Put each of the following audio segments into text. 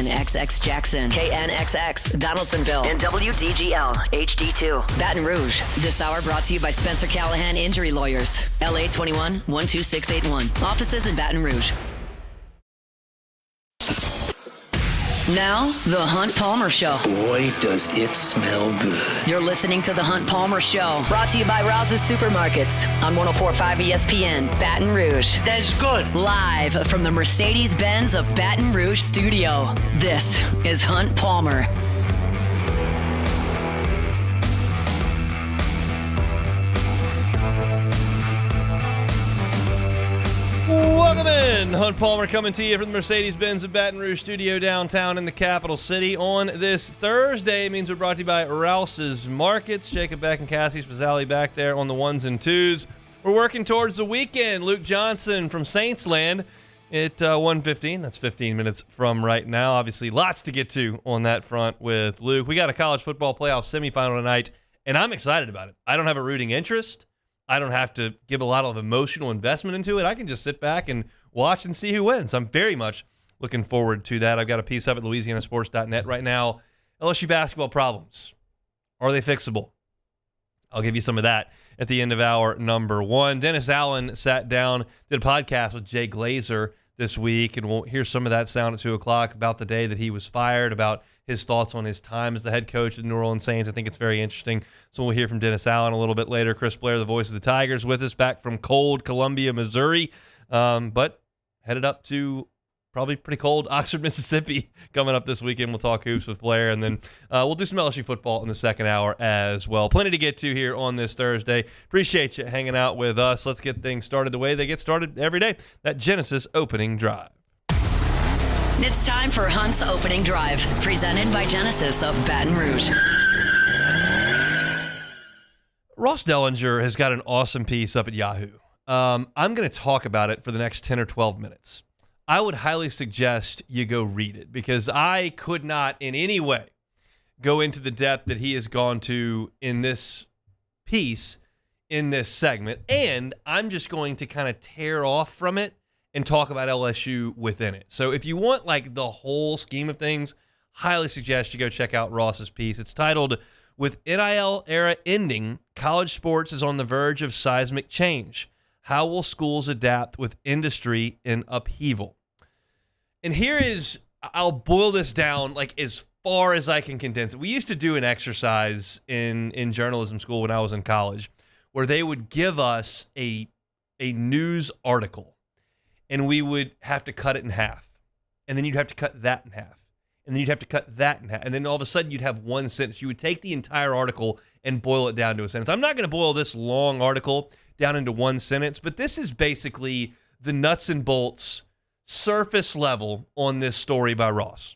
KNXX Jackson, KNXX Donaldsonville, and WDGL HD2 Baton Rouge. This hour brought to you by Spencer Callahan Injury Lawyers, LA 21 12681. Offices in Baton Rouge. Now, The Hunt Palmer Show. Boy, does it smell good. You're listening to The Hunt Palmer Show, brought to you by Rouse's Supermarkets on 104.5 ESPN, Baton Rouge. That's good. Live from the Mercedes-Benz of Baton Rouge studio, this is Hunt Palmer. Welcome in. Hunt Palmer coming to you from the Mercedes-Benz of Baton Rouge studio downtown in the capital city on this Thursday. It means we're brought to you by Rouse's Markets. Jacob Beck and Cassie Spazzali back there on the ones and twos. We're working towards the weekend. Luke Johnson from Saintsland at 1:15. That's 15 minutes from right now. Obviously, lots to get to on that front with Luke. We got a college football playoff semifinal tonight, and I'm excited about it. I don't have a rooting interest. I don't have to give a lot of emotional investment into it. I can just sit back and watch and see who wins. I'm very much looking forward to that. I've got a piece up at LouisianaSports.net right now. LSU basketball problems. Are they fixable? I'll give you some of that at the end of hour number one. Dennis Allen sat down, did a podcast with Jay Glazer this week, and we'll hear some of that sound at 2 o'clock about the day that he was fired, about his thoughts on his time as the head coach of the New Orleans Saints. I think it's very interesting. So we'll hear from Dennis Allen a little bit later. Chris Blair, the voice of the Tigers, with us back from cold Columbia, Missouri, but headed up to probably pretty cold Oxford, Mississippi coming up this weekend. We'll talk hoops with Blair, and then we'll do some LSU football in the second hour as well. Plenty to get to here on this Thursday. Appreciate you hanging out with us. Let's get things started the way they get started every day, that Genesis opening drive. It's time for Hunt's Opening Drive, presented by Genesis of Baton Rouge. Ross Dellinger has got an awesome piece up at Yahoo. I'm going to talk about it for the next 10 or 12 minutes. I would highly suggest you go read it, because I could not in any way go into the depth that he has gone to in this piece, in this segment, and I'm just going to kind of tear off from it and talk about LSU within it. So if you want like the whole scheme of things, highly suggest you go check out Ross's piece. It's titled, "With NIL Era Ending, College Sports is on the Verge of Seismic Change. How will schools adapt with industry in upheaval?" And here is, I'll boil this down like as far as I can condense it. We used to do an exercise in journalism school when I was in college where they would give us a news article, and we would have to cut it in half. And then you'd have to cut that in half. And then you'd have to cut that in half. And then all of a sudden you'd have one sentence. You would take the entire article and boil it down to a sentence. I'm not going to boil this long article down into one sentence, but this is basically the nuts and bolts, surface level on this story by Ross.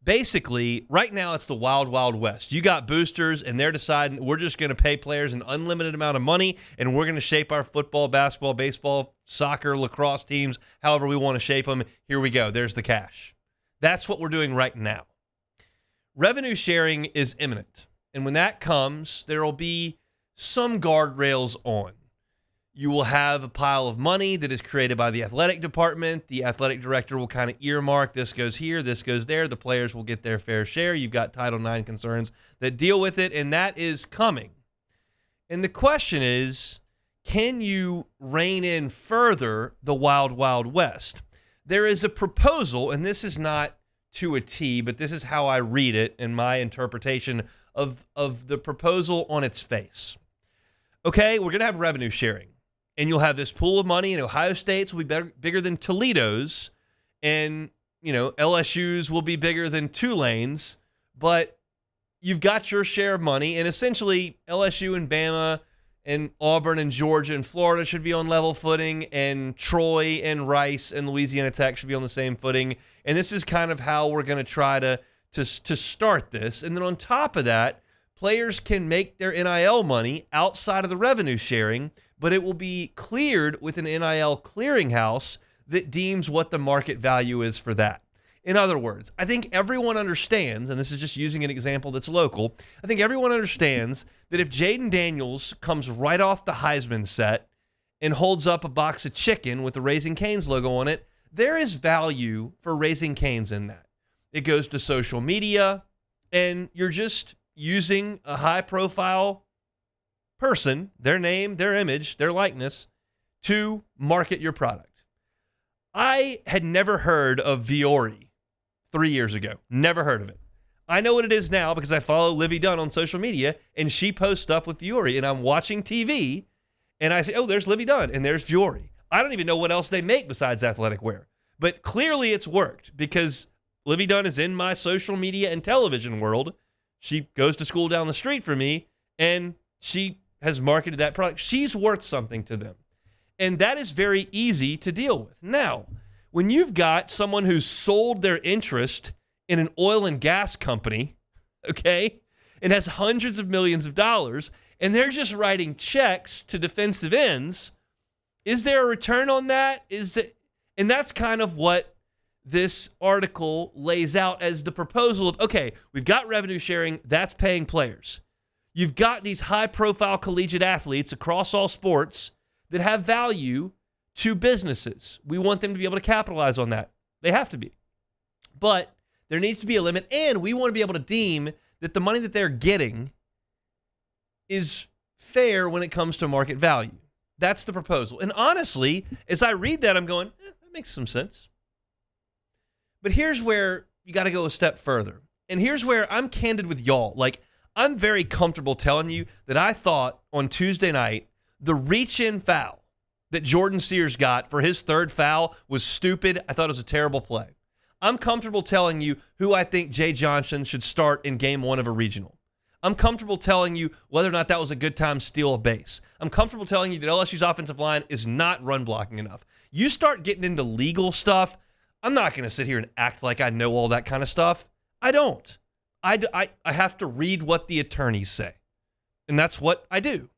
Basically, right now it's the wild, wild west. You got boosters, and they're deciding we're just going to pay players an unlimited amount of money, and we're going to shape our football, basketball, baseball, soccer, lacrosse teams however we want to shape them. Here we go. There's the cash. That's what we're doing right now. Revenue sharing is imminent, and when that comes, there will be some guardrails on. You will have a pile of money that is created by the athletic department. The athletic director will kind of earmark, this goes here, this goes there. The players will get their fair share. You've got Title IX concerns that deal with it, and that is coming. And the question is, can you rein in further the wild, wild west? There is a proposal, and this is not to a T, but this is how I read it in my interpretation of the proposal on its face. Okay, we're going to have revenue sharing. And you'll have this pool of money, and Ohio State's will be bigger than Toledo's, and LSU's will be bigger than Tulane's, but you've got your share of money, and essentially LSU and Bama and Auburn and Georgia and Florida should be on level footing, and Troy and Rice and Louisiana Tech should be on the same footing, and this is kind of how we're going to try to start this. And then on top of that, players can make their NIL money outside of the revenue sharing, but it will be cleared with an NIL clearinghouse that deems what the market value is for that. In other words, I think everyone understands, and this is just using an example that's local, I think everyone understands that if Jaden Daniels comes right off the Heisman set and holds up a box of chicken with the Raising Cane's logo on it, there is value for Raising Cane's in that. it goes to social media, and you're just using a high-profile person, their name, their image, their likeness, to market your product. I had never heard of Viore 3 years ago. Never heard of it. I know what it is now because I follow Livy Dunn on social media, and she posts stuff with Viore, and I'm watching TV, and I say, oh, there's Livy Dunn, and there's Viore. I don't even know what else they make besides athletic wear. But clearly it's worked because Livy Dunn is in my social media and television world. She goes to school down the street from me, and she has marketed that product. She's worth something to them. And that is very easy to deal with. Now, when you've got someone who's sold their interest in an oil and gas company, okay, and has hundreds of millions of dollars, and they're just writing checks to defensive ends, is there a return on that? And that's kind of what this article lays out as the proposal of, okay, we've got revenue sharing, that's paying players. You've got these high-profile collegiate athletes across all sports that have value to businesses. We want them to be able to capitalize on that. They have to be. But there needs to be a limit, and we want to be able to deem that the money that they're getting is fair when it comes to market value. That's the proposal. And honestly, as I read that, I'm going, that makes some sense. But here's where you got to go a step further. And here's where I'm candid with y'all. Like, I'm very comfortable telling you that I thought on Tuesday night, the reach-in foul that Jordan Sears got for his third foul was stupid. I thought it was a terrible play. I'm comfortable telling you who I think Jay Johnson should start in game one of a regional. I'm comfortable telling you whether or not that was a good time to steal a base. I'm comfortable telling you that LSU's offensive line is not run blocking enough. You start getting into legal stuff, I'm not going to sit here and act like I know all that kind of stuff. I don't. I have to read what the attorneys say. And that's what I do.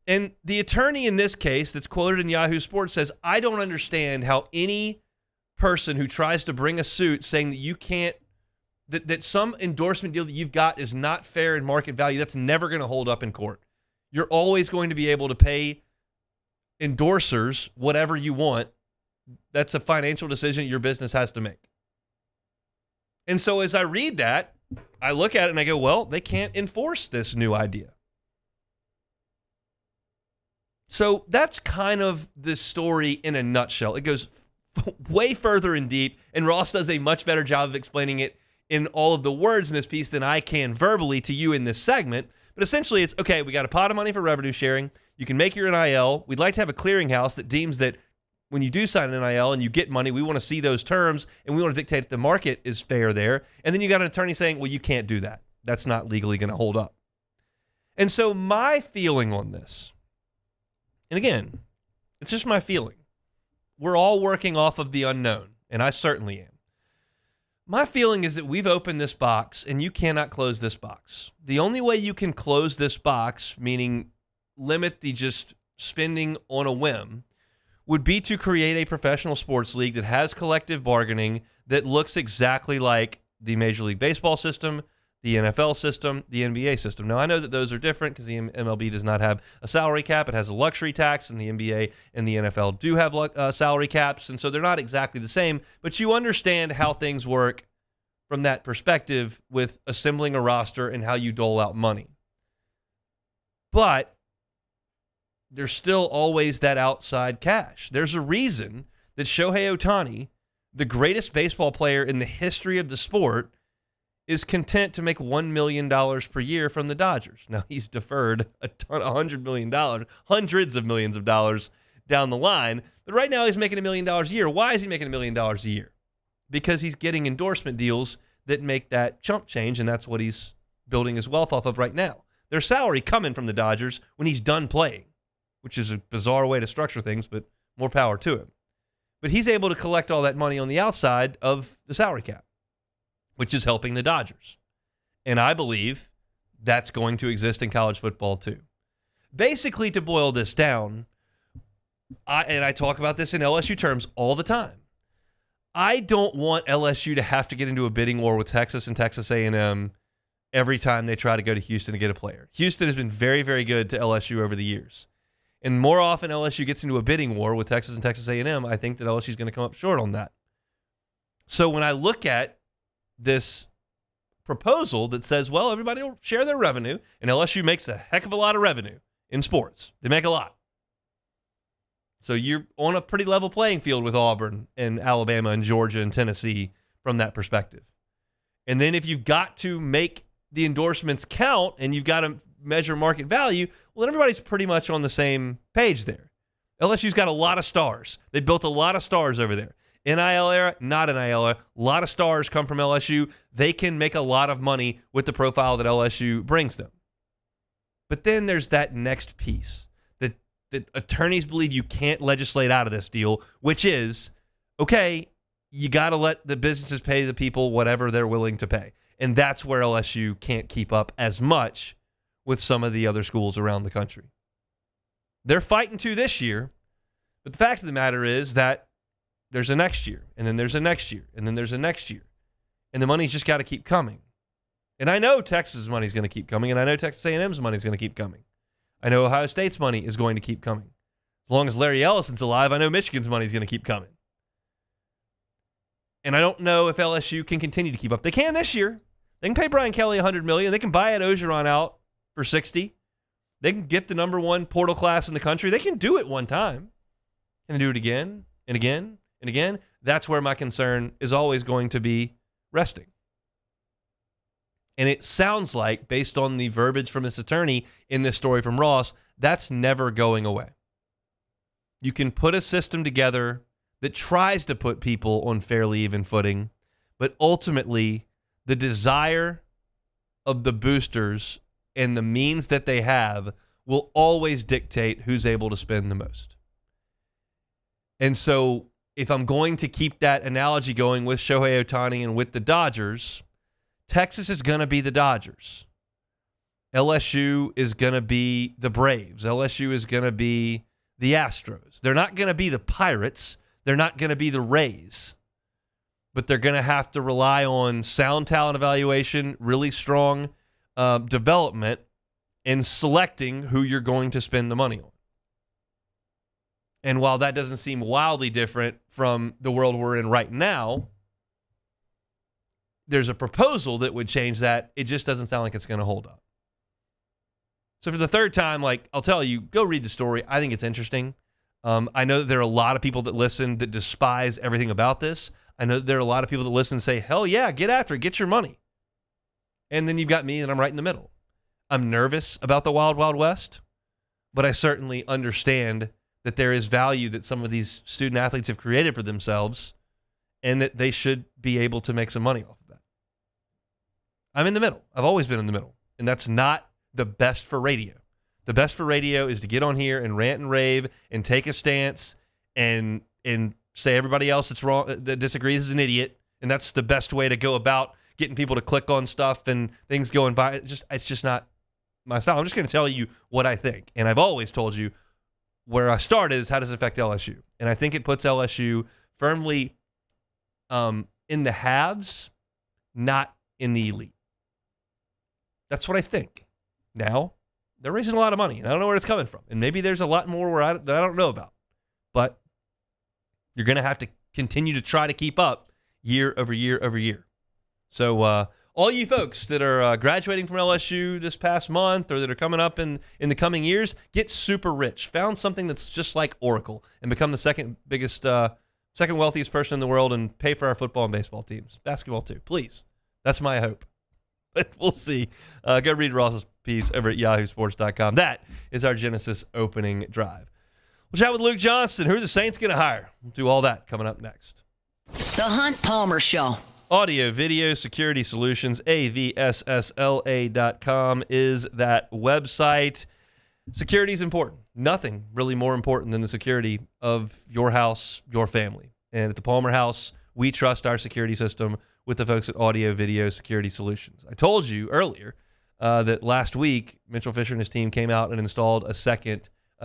And the attorney in this case that's quoted in Yahoo Sports says, I don't understand how any person who tries to bring a suit saying that you can't, that some endorsement deal that you've got is not fair in market value, that's never going to hold up in court. You're always going to be able to pay endorsers whatever you want. That's a financial decision your business has to make. And so as I read that, I look at it and I go, well, they can't enforce this new idea. So that's kind of the story in a nutshell. It goes way further in deep, and Ross does a much better job of explaining it in all of the words in this piece than I can verbally to you in this segment. But essentially it's, okay, we got a pot of money for revenue sharing. You can make your NIL. We'd like to have a clearinghouse that deems that when you do sign an NIL and you get money, we want to see those terms, and we want to dictate that the market is fair there. And then you got an attorney saying, well, you can't do that. That's not legally going to hold up. And so my feeling on this, and again, it's just my feeling. We're all working off of the unknown, and I certainly am. My feeling is that we've opened this box, and you cannot close this box. The only way you can close this box, meaning limit the just spending on a whim, would be to create a professional sports league that has collective bargaining that looks exactly like the Major League Baseball system, the NFL system, the NBA system. Now, I know that those are different because the MLB does not have a salary cap. It has a luxury tax, and the NBA and the NFL do have salary caps, and so they're not exactly the same. But you understand how things work from that perspective with assembling a roster and how you dole out money. But there's still always that outside cash. There's a reason that Shohei Ohtani, the greatest baseball player in the history of the sport, is content to make $1 million per year from the Dodgers. Now, he's deferred $100 million, hundreds of millions of dollars down the line. But right now, he's making $1 million a year. Why is he making $1 million a year? Because he's getting endorsement deals that make that chump change, and that's what he's building his wealth off of right now. There's salary coming from the Dodgers when he's done playing, which is a bizarre way to structure things, but more power to him. But he's able to collect all that money on the outside of the salary cap, which is helping the Dodgers. And I believe that's going to exist in college football too. Basically, to boil this down, I talk about this in LSU terms all the time. I don't want LSU to have to get into a bidding war with Texas and Texas A&M every time they try to go to Houston to get a player. Houston has been very, very good to LSU over the years. And more often LSU gets into a bidding war with Texas and Texas A&M, I think that LSU is going to come up short on that. So when I look at this proposal that says, well, everybody will share their revenue, and LSU makes a heck of a lot of revenue in sports. They make a lot. So you're on a pretty level playing field with Auburn and Alabama and Georgia and Tennessee from that perspective. And then if you've got to make the endorsements count and you've got to measure market value, well, then everybody's pretty much on the same page there. LSU's got a lot of stars. They built a lot of stars over there. NIL era, not NIL era. A lot of stars come from LSU. They can make a lot of money with the profile that LSU brings them. But then there's that next piece that attorneys believe you can't legislate out of this deal, which is, okay, you got to let the businesses pay the people whatever they're willing to pay. And that's where LSU can't keep up as much with some of the other schools around the country. They're fighting to this year, but the fact of the matter is that there's a next year, and then there's a next year, and then there's a next year. And the money's just got to keep coming. And I know Texas' money's going to keep coming, and I know Texas A&M's money's going to keep coming. I know Ohio State's money is going to keep coming. As long as Larry Ellison's alive, I know Michigan's money's going to keep coming. And I don't know if LSU can continue to keep up. They can this year. They can pay Brian Kelly $100 million. They can buy Ed Ogeron out for $60. They can get the number one portal class in the country. They can do it one time. And do it again and again and again. That's where my concern is always going to be resting. And it sounds like, based on the verbiage from this attorney in this story from Ross, that's never going away. You can put a system together that tries to put people on fairly even footing, but ultimately the desire of the boosters and the means that they have will always dictate who's able to spend the most. And so if I'm going to keep that analogy going with Shohei Ohtani and with the Dodgers, Texas is going to be the Dodgers. LSU is going to be the Braves. LSU is going to be the Astros. They're not going to be the Pirates. They're not going to be the Rays. But they're going to have to rely on sound talent evaluation, really strong development, and selecting who you're going to spend the money on. And while that doesn't seem wildly different from the world we're in right now, there's a proposal that would change that. It just doesn't sound like it's going to hold up. So for the third time, I'll tell you, go read the story. I think it's interesting. I know that there are a lot of people that listen that despise everything about this. I know that there are a lot of people that listen and say, hell yeah, get after it, get your money. And then you've got me, and I'm right in the middle. I'm nervous about the Wild Wild West, but I certainly understand that there is value that some of these student athletes have created for themselves and that they should be able to make some money off of that. I'm in the middle. I've always been in the middle, and that's not the best for radio. The best for radio is to get on here and rant and rave and take a stance and say everybody else that's wrong, that disagrees, is an idiot, and that's the best way to go about getting people to click on stuff and things going by. It's just not my style. I'm just going to tell you what I think, and I've always told you where I started is how does it affect LSU, and I think it puts LSU firmly in the haves, not in the elite. That's what I think. Now, they're raising a lot of money, and I don't know where it's coming from. And maybe there's a lot more that I don't know about. But you're going to have to continue to try to keep up year over year over year. So all you folks that are graduating from LSU this past month or that are coming up in the coming years, get super rich. Found something that's just like Oracle and become the second wealthiest person in the world and pay for our football and baseball teams. Basketball too, please. That's my hope. But we'll see. Go read Ross's piece over at yahoosports.com. That is our Genesis opening drive. We'll chat with Luke Johnson. Who are the Saints going to hire? We'll do all that coming up next. The Hunt Palmer Show. Audio, video, security solutions, avssla.com is that website. Security is important. Nothing really more important than the security of your house, your family. And at the Palmer House, we trust our security system with the folks at Audio Video Security Solutions. I told you earlier that last week, Mitchell Fisher and his team came out and installed a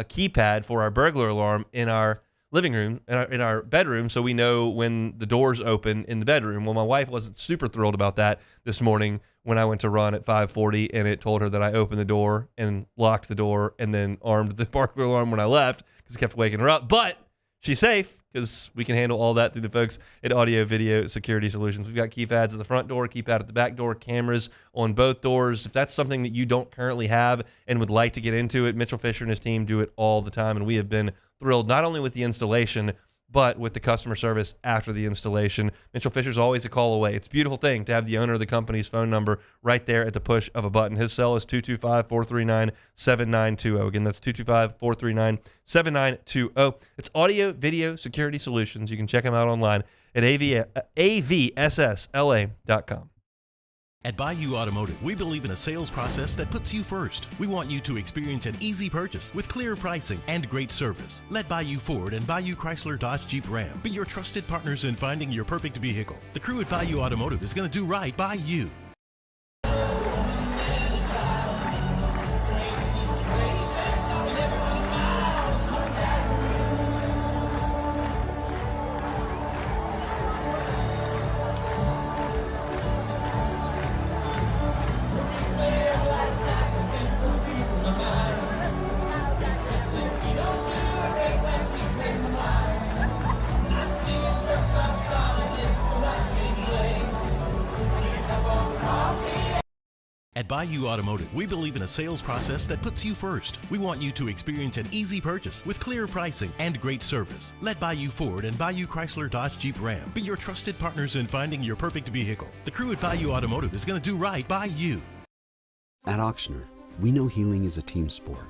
keypad for our burglar alarm in our living room, in our bedroom, so we know when the doors open in the bedroom. Well, my wife wasn't super thrilled about that this morning when I went to run at 5:40, and it told her that I opened the door and locked the door and then armed the burglar alarm when I left because it kept waking her up. But she's safe because we can handle all that through the folks at Audio Video Security Solutions. We've got keypads at the front door, keypad at the back door, cameras on both doors. If that's something that you don't currently have and would like to get into it, Mitchell Fisher and his team do it all the time, and we have been thrilled not only with the installation, but with the customer service after the installation. Mitchell Fisher's always a call away. It's a beautiful thing to have the owner of the company's phone number right there at the push of a button. His cell is 225-439-7920. Again, that's 225-439-7920. It's Audio Video Security Solutions. You can check them out online at avssla.com. At Bayou Automotive, we believe in a sales process that puts you first. We want you to experience an easy purchase with clear pricing and great service. Let Bayou Ford and Bayou Chrysler Dodge Jeep Ram be your trusted partners in finding your perfect vehicle. The crew at Bayou Automotive is going to do right by you. At Bayou Automotive, we believe in a sales process that puts you first. We want you to experience an easy purchase with clear pricing and great service. Let Bayou Ford and Bayou Chrysler Dodge Jeep Ram be your trusted partners in finding your perfect vehicle. The crew at Bayou Automotive is going to do right by you. At Auctioner, we know healing is a team sport.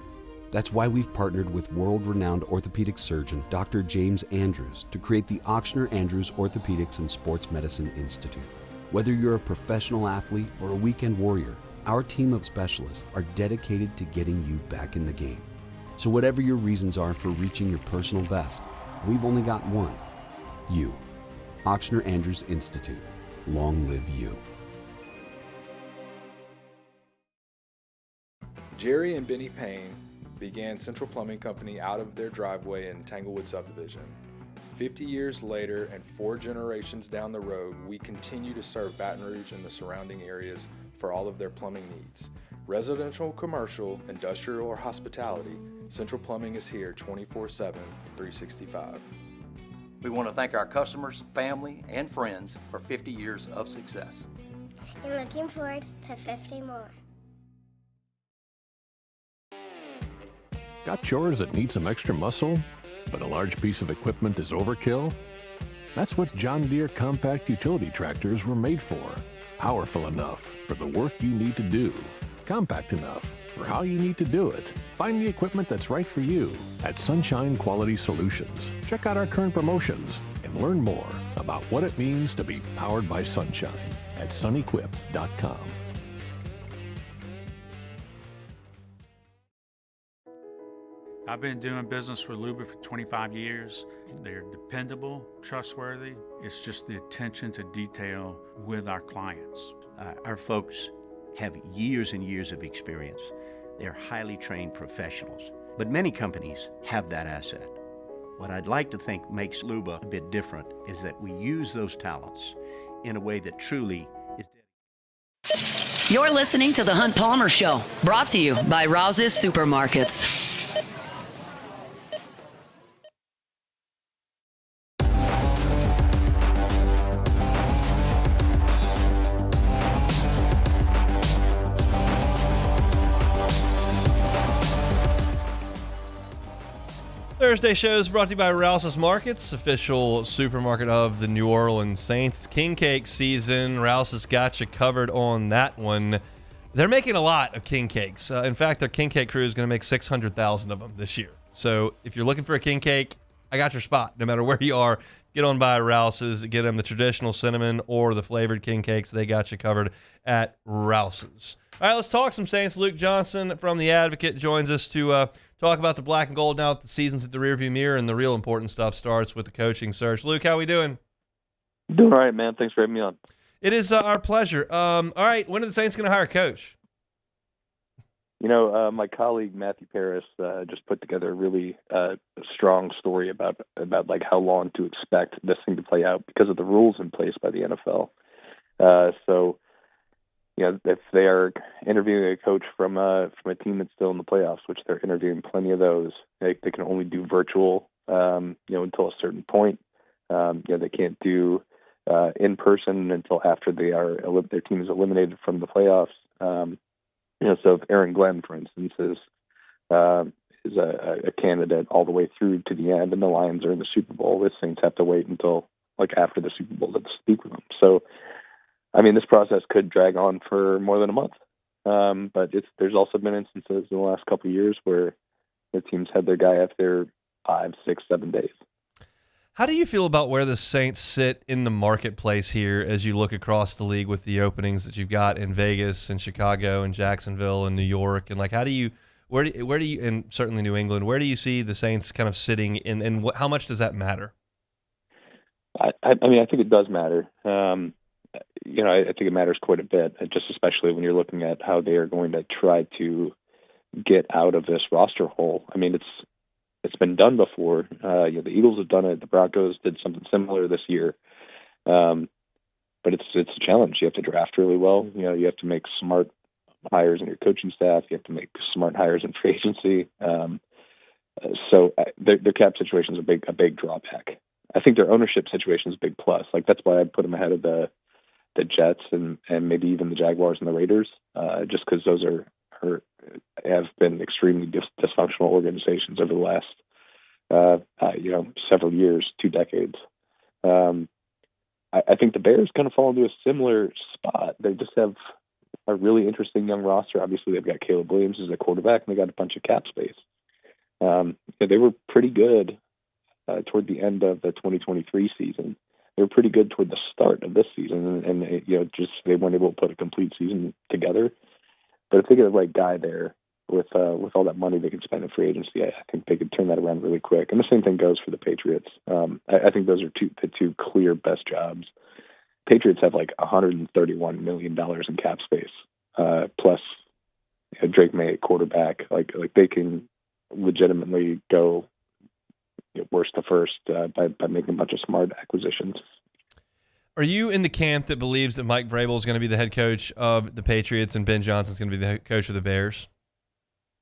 That's why we've partnered with world-renowned orthopedic surgeon Dr. James Andrews to create the Auctioner Andrews Orthopedics and Sports Medicine Institute. Whether you're a professional athlete or a weekend warrior, our team of specialists are dedicated to getting you back in the game. So whatever your reasons are for reaching your personal best, we've only got one: you. Auctioner Andrews Institute. Long live you. Jerry and Benny Payne began Central Plumbing Company out of their driveway in Tanglewood Subdivision. 50 years later and 4 generations down the road, we continue to serve Baton Rouge and the surrounding areas for all of their plumbing needs. Residential, commercial, industrial, or hospitality, Central Plumbing is here 24/7, 365. We want to thank our customers, family, and friends for 50 years of success. And looking forward to 50 more. Got chores that need some extra muscle, but a large piece of equipment is overkill? That's what John Deere compact utility tractors were made for. Powerful enough for the work you need to do. Compact enough for how you need to do it. Find the equipment that's right for you at Sunshine Quality Solutions. Check out our current promotions and learn more about what it means to be powered by sunshine at sunequip.com. I've been doing business with Luba for 25 years. They're dependable, trustworthy. It's just the attention to detail with our clients. Our folks have years and years of experience. They're highly trained professionals, but many companies have that asset. What I'd like to think makes Luba a bit different is that we use those talents in a way that truly is. You're listening to The Hunt Palmer Show, brought to you by Rouse's Supermarkets. Thursday show is brought to you by Rouse's Markets, official supermarket of the New Orleans Saints. King cake season. Rouse's got you covered on that one. They're making a lot of king cakes. In fact, their king cake crew is going to make 600,000 of them this year. So if you're looking for a king cake, I got your spot. No matter where you are, get on by Rouse's. Get them the traditional cinnamon or the flavored king cakes. They got you covered at Rouse's. All right, let's talk some Saints. Luke Johnson from The Advocate joins us to talk about the black and gold now that the season's at the rearview mirror, and the real important stuff starts with the coaching search. Luke, how we doing? Doing all right, man. Thanks for having me on. It is our pleasure. All right, when are the Saints going to hire a coach? You know, my colleague Matthew Paris just put together a really strong story about like how long to expect this thing to play out because of the rules in place by the NFL. So, you know, if they are interviewing a coach from a team that's still in the playoffs, which they're interviewing plenty of those, they can only do virtual, until a certain point. They can't do in person until after their team is eliminated from the playoffs. So if Aaron Glenn, for instance, is a candidate all the way through to the end, and the Lions are in the Super Bowl, the Saints have to wait until after the Super Bowl to speak with them. So, this process could drag on for more than a month. But there's also been instances in the last couple of years where the teams had their guy after 5, 6, 7 days. How do you feel about where the Saints sit in the marketplace here as you look across the league with the openings that you've got in Vegas and Chicago and Jacksonville and New York? And where do you, and certainly New England, where do you see the Saints kind of sitting and how much does that matter? I think it does matter. I think it matters quite a bit, just especially when you're looking at how they are going to try to get out of this roster hole. It's been done before. The Eagles have done it. The Broncos did something similar this year. But it's a challenge. You have to draft really well. You have to make smart hires in your coaching staff. You have to make smart hires in free agency. So their cap situation is a big drawback. I think their ownership situation is a big plus. That's why I'd put them ahead of the Jets and maybe even the Jaguars and the Raiders, just because those have been extremely dysfunctional organizations over the last, several years, 2 decades. I think the Bears kind of fall into a similar spot. They just have a really interesting young roster. Obviously, they've got Caleb Williams as a quarterback, and they got a bunch of cap space. They were pretty good toward the end of the 2023 season. They were pretty good toward the start of this season, and they weren't able to put a complete season together. But if they get the right guy there with all that money they can spend in free agency, I think they could turn that around really quick. And the same thing goes for the Patriots. I think those are the two clear best jobs. Patriots have $131 million in cap space, plus Drake May at quarterback. They can legitimately go worst to first by making a bunch of smart acquisitions. Are you in the camp that believes that Mike Vrabel is going to be the head coach of the Patriots and Ben Johnson is going to be the head coach of the Bears?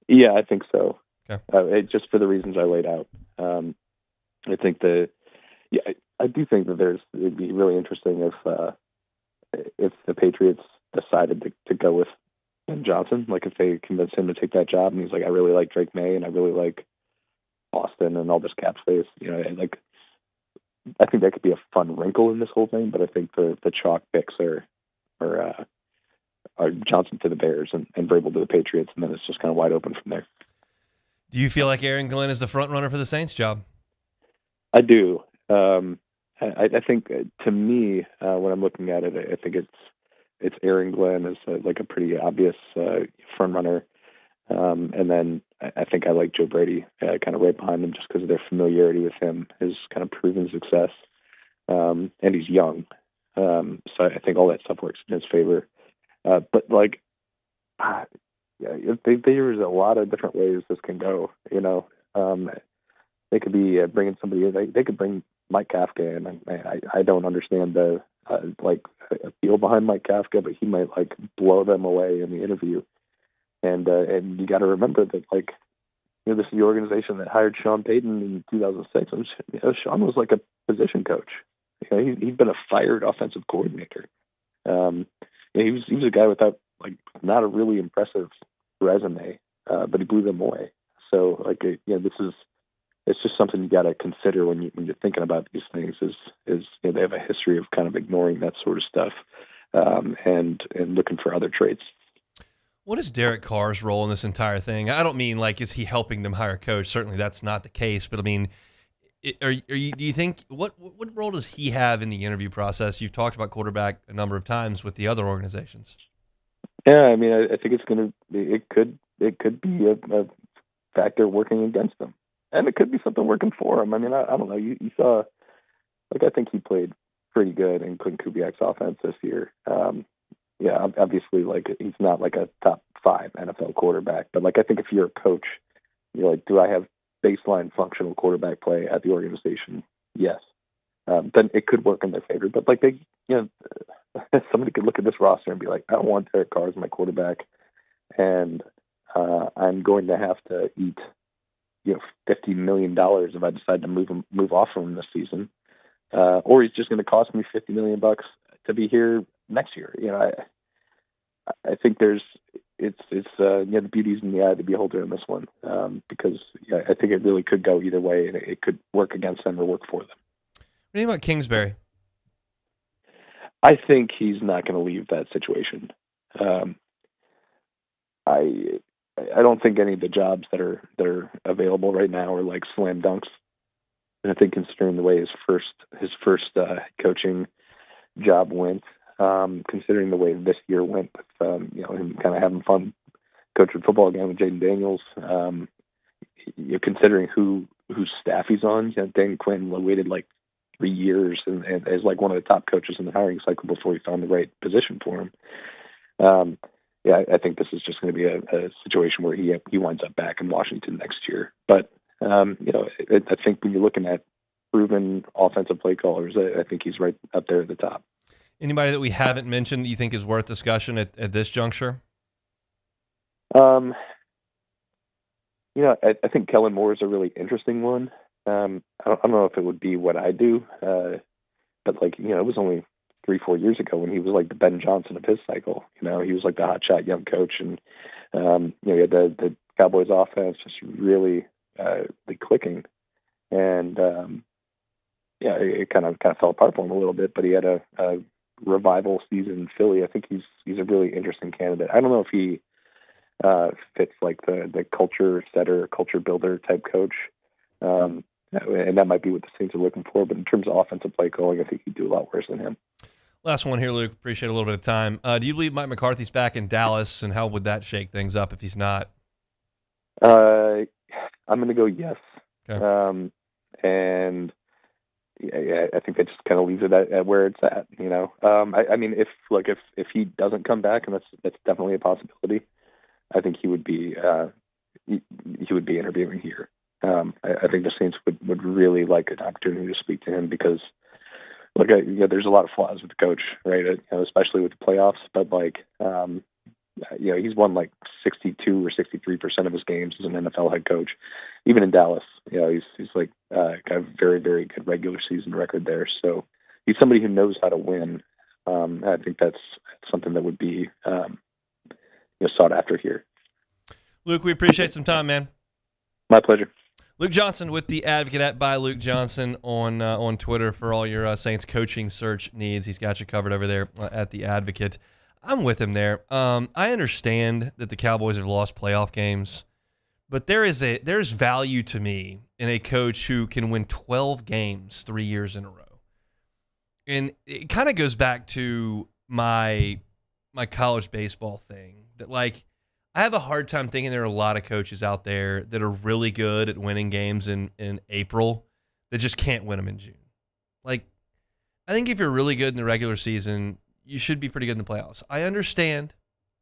Yeah, I think so. Okay. Just for the reasons I laid out. I think I do think that it'd be really interesting if the Patriots decided to go with Ben Johnson, if they convinced him to take that job, and he's like, I really like Drake May and I really like Austin and all this cap space. I think that could be a fun wrinkle in this whole thing, but I think the chalk picks are Johnson to the Bears and Vrabel to the Patriots, and then it's just kind of wide open from there. Do you feel like Aaron Glenn is the front runner for the Saints job? I do. I think to me, when I'm looking at it, I think it's Aaron Glenn is a pretty obvious front runner, and then I think I like Joe Brady kind of right behind him just because of their familiarity with him, his kind of proven success, and he's young, so I think all that stuff works in his favor. But there's a lot of different ways this can go. They could be bringing somebody. They could bring Mike Kafka in. I don't understand the appeal behind Mike Kafka, but he might blow them away in the interview. And you got to remember that this is the organization that hired Sean Payton in 2006. And Sean was a position coach. He'd been a fired offensive coordinator. He was a guy without not a really impressive resume, but he blew them away. So it's just something you got to consider when you're thinking about these things. Is they have a history of kind of ignoring that sort of stuff and looking for other traits. What is Derek Carr's role in this entire thing? I don't mean is he helping them hire a coach? Certainly that's not the case. But I mean, do you think what role does he have in the interview process? You've talked about quarterback a number of times with the other organizations. Yeah, I think it could be a factor working against them, and it could be something working for him. I don't know. You saw, I think he played pretty good in Clint Kubiak's offense this year. Yeah, obviously, he's not a top 5 NFL quarterback, but I think if you're a coach, you're do I have baseline functional quarterback play at the organization? Yes. Then it could work in their favor. But somebody could look at this roster and be like, I don't want Derek Carr as my quarterback, and I'm going to have to eat $50 million if I decide to move off from him this season. or he's just going to cost me $50 million to be here next year. I think it's the beauty's in the eye of the beholder in this one, because I think it really could go either way, and it could work against them or work for them. What do you think about Kingsbury? I think he's not going to leave that situation. I don't think any of the jobs that are available right now are like slam dunks. And I think considering the way his first coaching job went, considering the way this year went with him kind of having fun coaching football again with Jaden Daniels, considering whose staff he's on, Dan Quinn waited like 3 years and is like one of the top coaches in the hiring cycle before he found the right position for him. I think this is just going to be a situation where he winds up back in Washington next year. But I think when you're looking at proven offensive play callers, I think he's right up there at the top. Anybody that we haven't mentioned that you think is worth discussion at this juncture? I think Kellen Moore is a really interesting one. I don't know if it would be what I do, but it was only 3-4 years ago when he was like the Ben Johnson of his cycle. He was like the hotshot young coach, and he had the Cowboys offense just really clicking, and it kind of fell apart for him a little bit. But he had a revival season in Philly. I think he's a really interesting candidate. I don't know if he fits like the culture setter, culture builder type coach. And that might be what the Saints are looking for. But in terms of offensive play calling, I think he'd do a lot worse than him. Last one here, Luke. Appreciate a little bit of time. Do you believe Mike McCarthy's back in Dallas, and how would that shake things up if he's not? I'm going to go yes. Okay. And I think that just kind of leaves it at where it's at. I mean, if he doesn't come back, and that's definitely a possibility, I think he would be interviewing here. I think the Saints would really like an opportunity to speak to him because, there's a lot of flaws with the coach, right? Especially with the playoffs. But he's won like 62 or 63% of his games as an NFL head coach. Even in Dallas, he's like kind of very, very good regular season record there. So he's somebody who knows how to win. I think that's something that would be sought after here. Luke, we appreciate some time, man. My pleasure. Luke Johnson with The Advocate at by Luke Johnson on Twitter for all your Saints coaching search needs. He's got you covered over there at The Advocate. I'm with him there. I understand that the Cowboys have lost playoff games, but there's value to me in a coach who can win 12 games 3 years in a row. And it kind of goes back to my college baseball thing that I have a hard time thinking there are a lot of coaches out there that are really good at winning games in April that just can't win them in June. I think if you're really good in the regular season, you should be pretty good in the playoffs. I understand,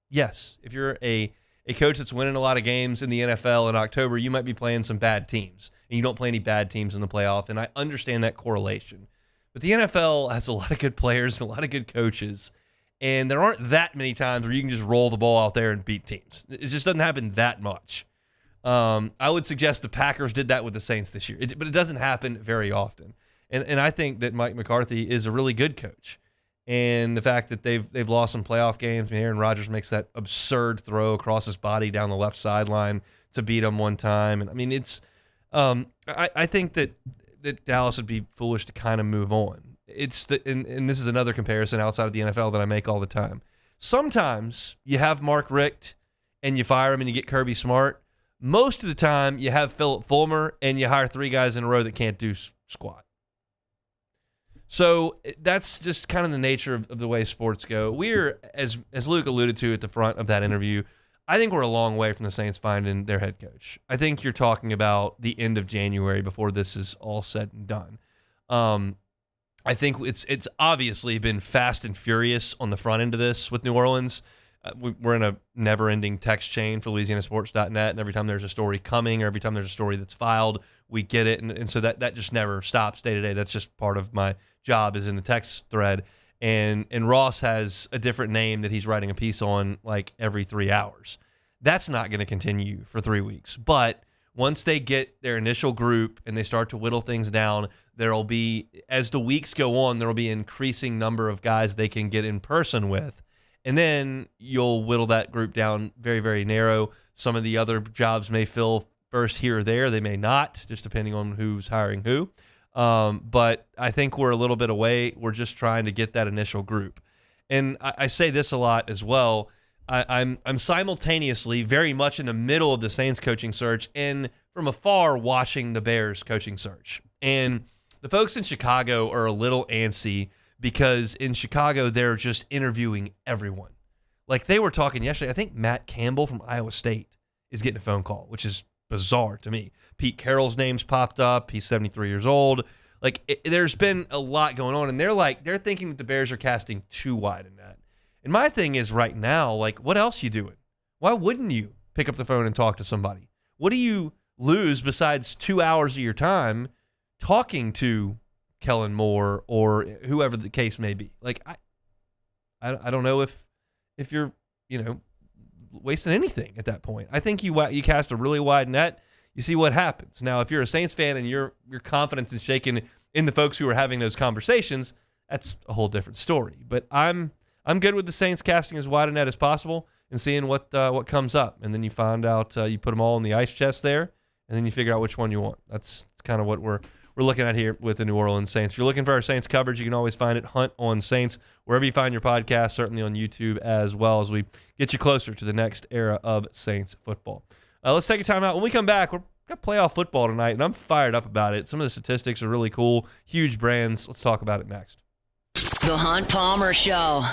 yes, if you're a coach that's winning a lot of games in the NFL in October, you might be playing some bad teams, and you don't play any bad teams in the playoff, and I understand that correlation. But the NFL has a lot of good players and a lot of good coaches, and there aren't that many times where you can just roll the ball out there and beat teams. It just doesn't happen that much. I would suggest the Packers did that with the Saints this year, but it doesn't happen very often. And I think that Mike McCarthy is a really good coach. And the fact that they've lost some playoff games, Aaron Rodgers makes that absurd throw across his body down the left sideline to beat him one time. And I mean, it's I think that Dallas would be foolish to kind of move on. And this is another comparison outside of the NFL that I make all the time. Sometimes you have Mark Richt and you fire him and you get Kirby Smart. Most of the time you have Philip Fulmer and you hire 3 guys in a row that can't do squat. So that's just kind of the nature of the way sports go. We're, as Luke alluded to at the front of that interview, I think we're a long way from the Saints finding their head coach. I think you're talking about the end of January before this is all said and done. I think it's obviously been fast and furious on the front end of this with New Orleans. We're in a never-ending text chain for LouisianaSports.net, and every time there's a story coming or every time there's a story that's filed, we get it, and so that just never stops day to day. That's just part of my job is in the text thread, and Ross has a different name that he's writing a piece on like every 3 hours. That's not going to continue for 3 weeks, but once they get their initial group and they start to whittle things down, there'll be, as the weeks go on, there'll be increasing number of guys they can get in person with. And then you'll whittle that group down very, very narrow. Some of the other jobs may fill first here or there. They may not, just depending on who's hiring who. But I think we're a little bit away. We're just trying to get that initial group. And I say this a lot as well. I'm simultaneously very much in the middle of the Saints coaching search and from afar watching the Bears coaching search. And the folks in Chicago are a little antsy because in Chicago they're just interviewing everyone. Like they were talking yesterday, I think Matt Campbell from Iowa State is getting a phone call, which is bizarre to me. Pete Carroll's name's popped up. He's 73 years old. There's been a lot going on, and they're thinking that the Bears are casting too wide in that. And my thing is right now, what else you doing? Why wouldn't you pick up the phone and talk to somebody? What do you lose besides 2 hours of your time talking to Kellen Moore or whoever the case may be? I don't know if you're, wasting anything at that point. I think you cast a really wide net. You see what happens. Now, if you're a Saints fan and your confidence is shaken in the folks who are having those conversations, that's a whole different story. But I'm good with the Saints casting as wide a net as possible and seeing what comes up. And then you find out, you put them all in the ice chest there, and then you figure out which one you want. That's kind of what we're looking at here with the New Orleans Saints. If you're looking for our Saints coverage, you can always find it, Hunt on Saints, wherever you find your podcast, certainly on YouTube as well, as we get you closer to the next era of Saints football. Let's take a time out. When we come back, we've got playoff football tonight, and I'm fired up about it. Some of the statistics are really cool, huge brands. Let's talk about it next. The Hunt Palmer Show.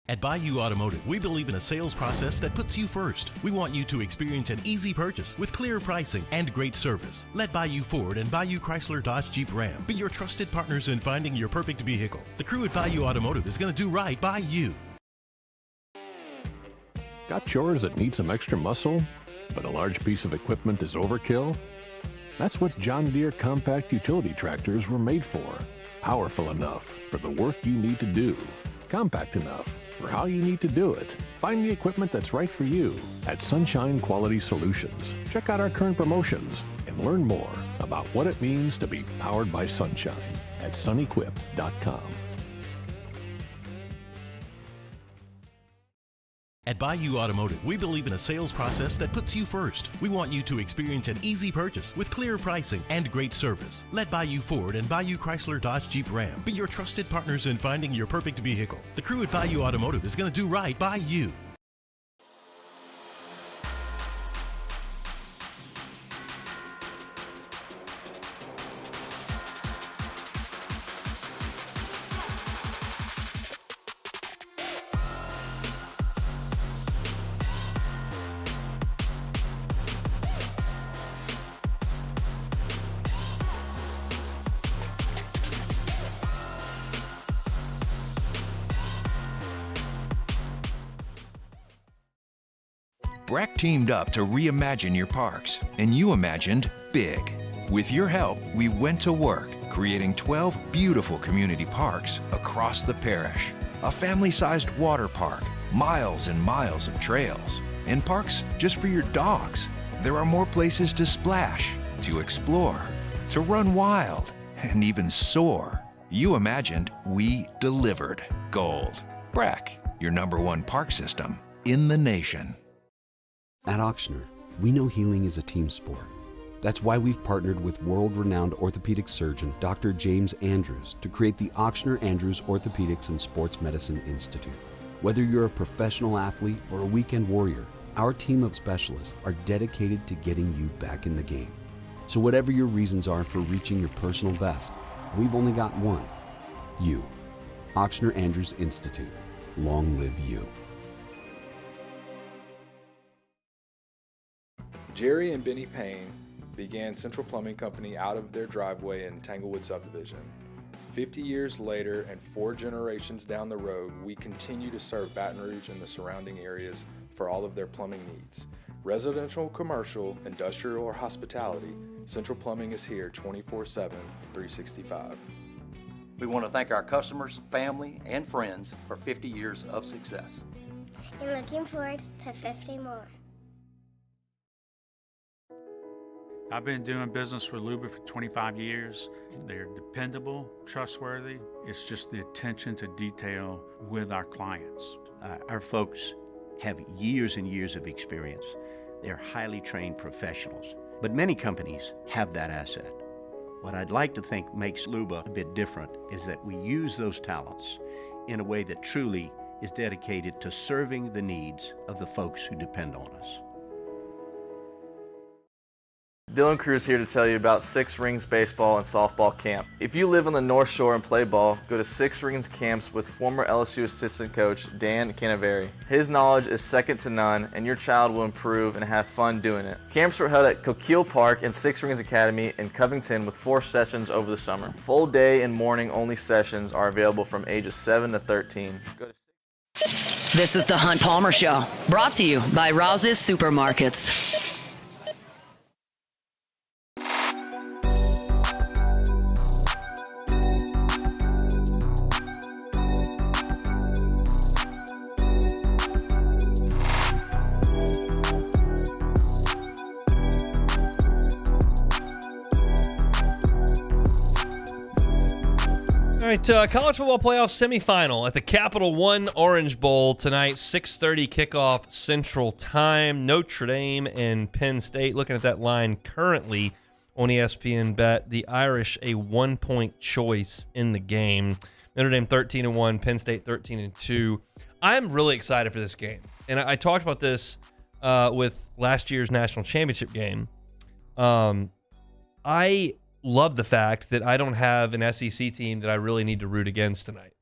At Bayou Automotive, we believe in a sales process that puts you first. We want you to experience an easy purchase with clear pricing and great service. Let Bayou Ford and Bayou Chrysler Dodge Jeep Ram be your trusted partners in finding your perfect vehicle. The crew at Bayou Automotive is going to do right by you. Got chores that need some extra muscle, but a large piece of equipment is overkill? That's what John Deere compact utility tractors were made for. Powerful enough for the work you need to do. Compact enough for how you need to do it. Find the equipment that's right for you at Sunshine Quality Solutions. Check out our current promotions and learn more about what it means to be powered by sunshine at sunequip.com. At Bayou Automotive, we believe in a sales process that puts you first. We want you to experience an easy purchase with clear pricing and great service. Let Bayou Ford and Bayou Chrysler Dodge Jeep Ram be your trusted partners in finding your perfect vehicle. The crew at Bayou Automotive is going to do right by you. BRAC teamed up to reimagine your parks, and you imagined big. With your help, we went to work, creating 12 beautiful community parks across the parish. A family-sized water park, miles and miles of trails, and parks just for your dogs. There are more places to splash, to explore, to run wild, and even soar. You imagined, we delivered. Gold. BRAC, your #1 park system in the nation. At Auctioner, we know healing is a team sport. That's why we've partnered with world-renowned orthopedic surgeon Dr. James Andrews to create the Auctioner Andrews Orthopedics and Sports Medicine Institute. Whether you're a professional athlete or a weekend warrior, our team of specialists are dedicated to getting you back in the game. So whatever your reasons are for reaching your personal best, we've only got one: you. Auctioner Andrews Institute. Long live you. Jerry and Benny Payne began Central Plumbing Company out of their driveway in Tanglewood subdivision. 50 years later and 4 generations down the road, we continue to serve Baton Rouge and the surrounding areas for all of their plumbing needs. Residential, commercial, industrial, or hospitality, Central Plumbing is here 24/7, 365. We want to thank our customers, family, and friends for 50 years of success. And looking forward to 50 more. I've been doing business with Luba for 25 years. They're dependable, trustworthy. It's just the attention to detail with our clients. Our folks have years and years of experience. They're highly trained professionals. But many companies have that asset. What I'd like to think makes Luba a bit different is that we use those talents in a way that truly is dedicated to serving the needs of the folks who depend on us. Dylan Cruz here to tell you about Six Rings Baseball and Softball Camp. If you live on the North Shore and play ball, go to Six Rings Camps with former LSU assistant coach Dan Canaveri. His knowledge is second to none, and your child will improve and have fun doing it. Camps were held at Coquille Park and Six Rings Academy in Covington with 4 sessions over the summer. Full day and morning only sessions are available from ages 7 to 13. This is the Hunt Palmer Show, brought to you by Rouse's Supermarkets. All right, college football playoff semifinal at the Capital One Orange Bowl tonight, 6:30 kickoff Central Time. Notre Dame and Penn State. Looking at that line currently on ESPN Bet, the Irish a 1-point choice in the game. Notre Dame 13-1, Penn State 13-2. I'm really excited for this game, and I talked about this with last year's national championship game. I love the fact that I don't have an SEC team that I really need to root against tonight.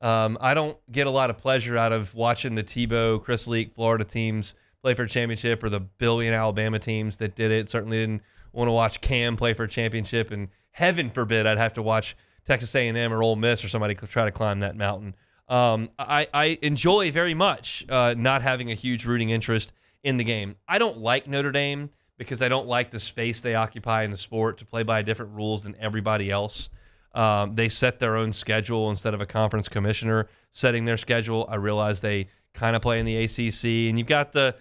I don't get a lot of pleasure out of watching the Tebow, Chris Leak, Florida teams play for a championship, or the Billy and Alabama teams that did it. Certainly didn't want to watch Cam play for a championship, and heaven forbid I'd have to watch Texas A&M or Ole Miss or somebody try to climb that mountain. I enjoy very much not having a huge rooting interest in the game. I don't like Notre Dame because I don't like the space they occupy in the sport to play by different rules than everybody else. They set their own schedule instead of a conference commissioner setting their schedule. I realize they kind of play in the ACC, and you've got the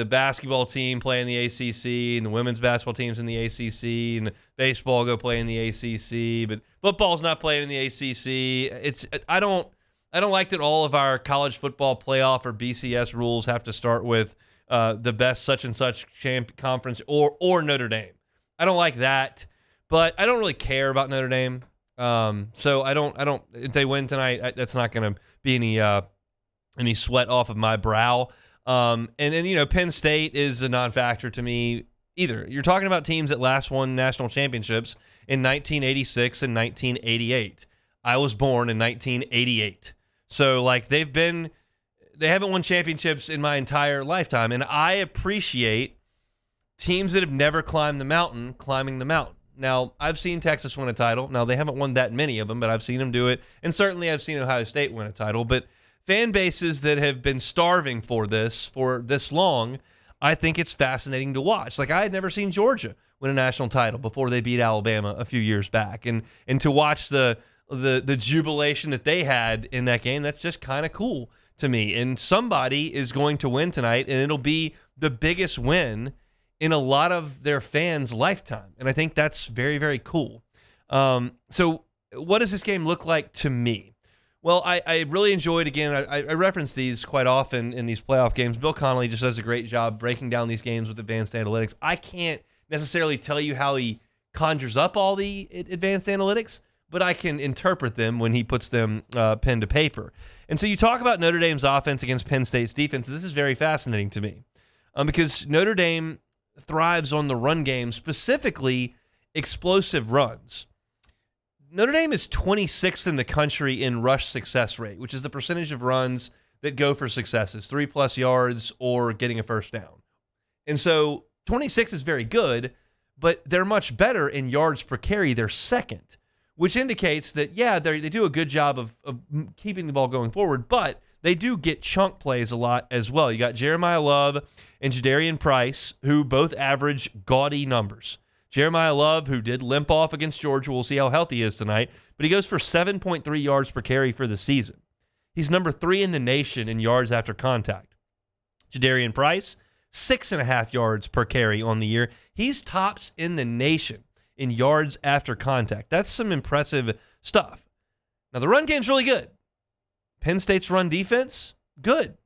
basketball team play in the ACC, and the women's basketball teams in the ACC, and the baseball go play in the ACC, but football's not playing in the ACC. I don't like that all of our college football playoff or BCS rules have to start with the best such and such conference or Notre Dame. I don't like that, but I don't really care about Notre Dame. So I don't. If they win tonight, that's not going to be any sweat off of my brow. And then Penn State is a non-factor to me either. You're talking about teams that last won national championships in 1986 and 1988. I was born in 1988, so they haven't won championships in my entire lifetime, and I appreciate teams that have never climbed the mountain climbing the mountain. Now, I've seen Texas win a title. Now, they haven't won that many of them, but I've seen them do it, and certainly I've seen Ohio State win a title. But fan bases that have been starving for this long, I think it's fascinating to watch. Like, I had never seen Georgia win a national title before they beat Alabama a few years back, and to watch the jubilation that they had in that game, that's just kind of cool to me. And somebody is going to win tonight, and it'll be the biggest win in a lot of their fans' lifetime. And I think that's very, very cool. So what does this game look like to me? Well, I really enjoyed, again, I reference these quite often in these playoff games. Bill Connolly just does a great job breaking down these games with advanced analytics. I can't necessarily tell you how he conjures up all the advanced analytics, but I can interpret them when he puts them pen to paper. And so you talk about Notre Dame's offense against Penn State's defense. This is very fascinating to me because Notre Dame thrives on the run game, specifically explosive runs. Notre Dame is 26th in the country in rush success rate, which is the percentage of runs that go for successes, 3+ yards or getting a first down. And so 26 is very good, but they're much better in yards per carry. They're second, which indicates that, yeah, they do a good job of keeping the ball going forward, but they do get chunk plays a lot as well. You got Jeremiah Love and Jadarian Price, who both average gaudy numbers. Jeremiah Love, who did limp off against Georgia, we'll see how healthy he is tonight, but he goes for 7.3 yards per carry for the season. He's number 3 in the nation in yards after contact. Jadarian Price, 6.5 yards per carry on the year. He's tops in the nation in yards after contact. That's some impressive stuff. Now, the run game's really good. Penn State's run defense, good.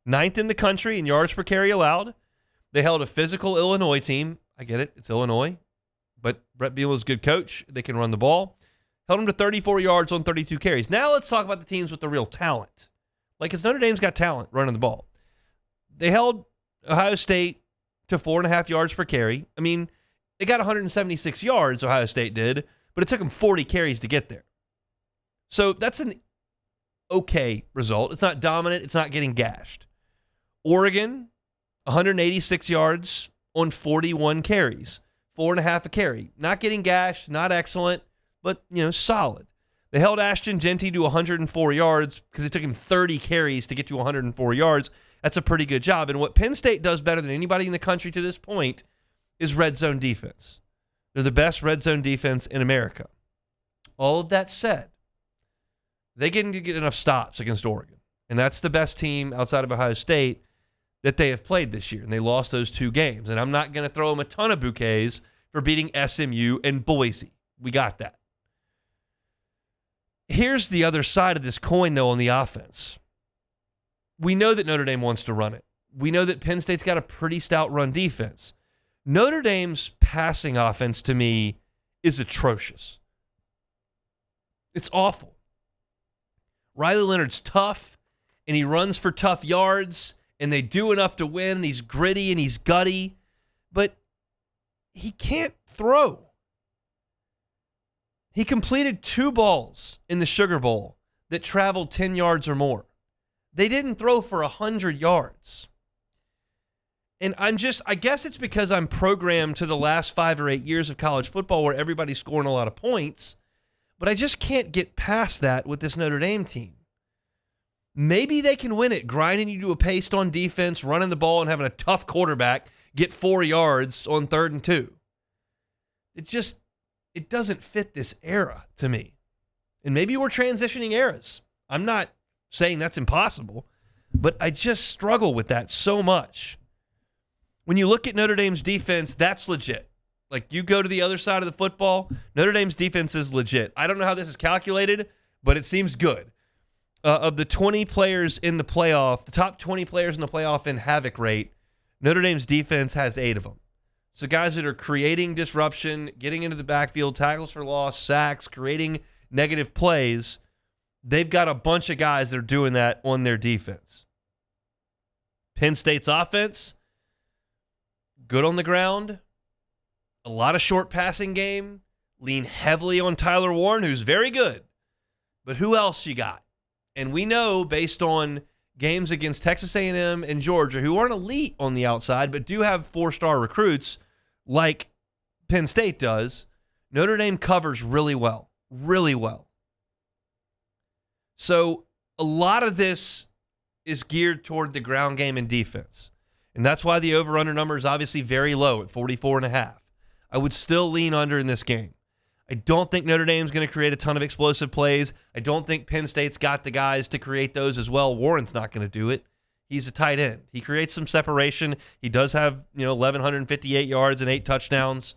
9th in the country in yards per carry allowed. They held a physical Illinois team. I get it. It's Illinois. But Brett Bielema's a good coach. They can run the ball. Held them to 34 yards on 32 carries. Now let's talk about the teams with the real talent. Because Notre Dame's got talent running the ball. They held Ohio State to 4.5 yards per carry. I mean, they got 176 yards, Ohio State did, but it took them 40 carries to get there. So that's an okay result. It's not dominant. It's not getting gashed. Oregon, 186 yards on 41 carries. 4.5 a carry. Not getting gashed, not excellent, but, solid. They held Ashton Genty to 104 yards because it took him 30 carries to get to 104 yards. That's a pretty good job. And what Penn State does better than anybody in the country to this point is red zone defense. They're the best red zone defense in America. All of that said, they didn't get enough stops against Oregon. And that's the best team outside of Ohio State that they have played this year. And they lost those 2 games. And I'm not going to throw them a ton of bouquets for beating SMU and Boise. We got that. Here's the other side of this coin, though, on the offense. We know that Notre Dame wants to run it. We know that Penn State's got a pretty stout run defense. Notre Dame's passing offense, to me, is atrocious. It's awful. Riley Leonard's tough, and he runs for tough yards, and they do enough to win, and he's gritty and he's gutty, but he can't throw. He completed 2 balls in the Sugar Bowl that traveled 10 yards or more. They didn't throw for 100 yards. And I guess it's because I'm programmed to the last 5 or 8 years of college football where everybody's scoring a lot of points, but I just can't get past that with this Notre Dame team. Maybe they can win it, grinding you to a pace on defense, running the ball, and having a tough quarterback get 4 yards on 3rd and 2. It doesn't fit this era to me. And maybe we're transitioning eras. I'm not saying that's impossible, but I just struggle with that so much. When you look at Notre Dame's defense, that's legit. Like, you go to the other side of the football, Notre Dame's defense is legit. I don't know how this is calculated, but it seems good. Of the 20 players in the playoff, the top 20 players in the playoff in havoc rate, Notre Dame's defense has 8 of them. So guys that are creating disruption, getting into the backfield, tackles for loss, sacks, creating negative plays, they've got a bunch of guys that are doing that on their defense. Penn State's offense, good on the ground, a lot of short passing game, lean heavily on Tyler Warren, who's very good. But who else you got? And we know, based on games against Texas A&M and Georgia, who aren't elite on the outside, but do have 4-star recruits like Penn State does, Notre Dame covers really well. Really well. So a lot of this is geared toward the ground game and defense. And that's why the over-under number is obviously very low at 44.5. I would still lean under in this game. I don't think Notre Dame's going to create a ton of explosive plays. I don't think Penn State's got the guys to create those as well. Warren's not going to do it. He's a tight end. He creates some separation. He does have, 1,158 yards and 8 touchdowns.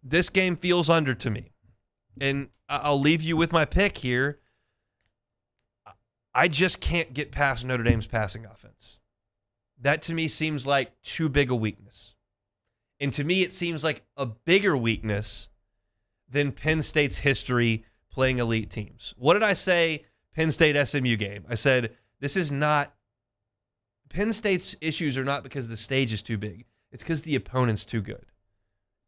This game feels under to me. And I'll leave you with my pick here. I just can't get past Notre Dame's passing offense. That to me seems like too big a weakness. And to me, it seems like a bigger weakness than Penn State's history playing elite teams. What did I say Penn State SMU game? I said, this is not, Penn State's issues are not because the stage is too big. It's because the opponent's too good.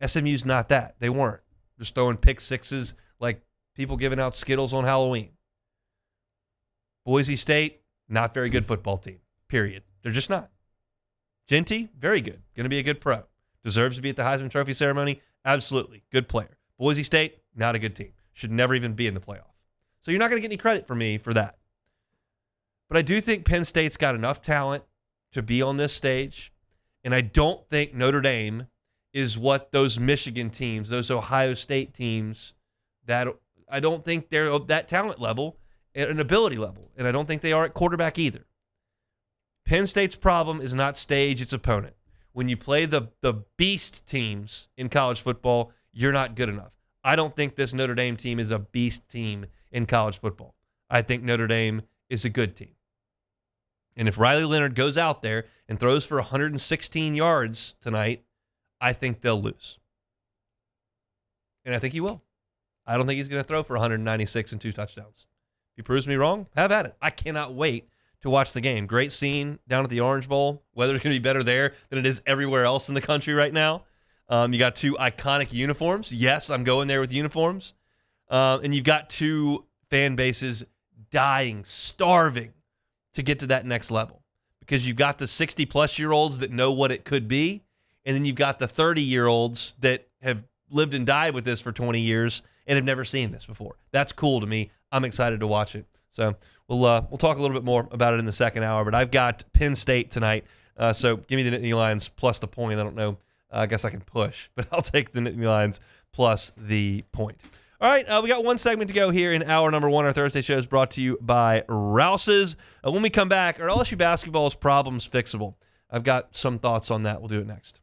SMU's not that. They weren't. Just throwing pick sixes like people giving out Skittles on Halloween. Boise State, not very good football team, period. They're just not. Genty, very good. Going to be a good pro. Deserves to be at the Heisman Trophy ceremony? Absolutely. Good player. Boise State, not a good team. Should never even be in the playoff. So you're not going to get any credit from me for that. But I do think Penn State's got enough talent to be on this stage. And I don't think Notre Dame is what those Michigan teams, those Ohio State teams, that I don't think they're of that talent level and ability level. And I don't think they are at quarterback either. Penn State's problem is not stage, it's opponent. when you play the beast teams in college football, you're not good enough. I don't think this Notre Dame team is a beast team in college football. I think Notre Dame is a good team. And if Riley Leonard goes out there and throws for 116 yards tonight, I think they'll lose. And I think he will. I don't think he's going to throw for 196 and 2 touchdowns. If he proves me wrong, have at it. I cannot wait to watch the game. Great scene down at the Orange Bowl. Weather's going to be better there than it is everywhere else in the country right now. You got 2 iconic uniforms. Yes, I'm going there with uniforms. And you've got 2 fan bases dying, starving to get to that next level. Because you've got the 60-plus-year-olds that know what it could be, and then you've got the 30-year-olds that have lived and died with this for 20 years and have never seen this before. That's cool to me. I'm excited to watch it. So we'll talk a little bit more about it in the second hour, but I've got Penn State tonight. So give me the Nittany Lions plus the point. I don't know. I guess I can push, but I'll take the Nittany Lions plus the point. All right, we got one segment to go here in hour number 1. Our Thursday show is brought to you by Rouse's. When we come back, are LSU basketball's problems fixable? I've got some thoughts on that. We'll do it next.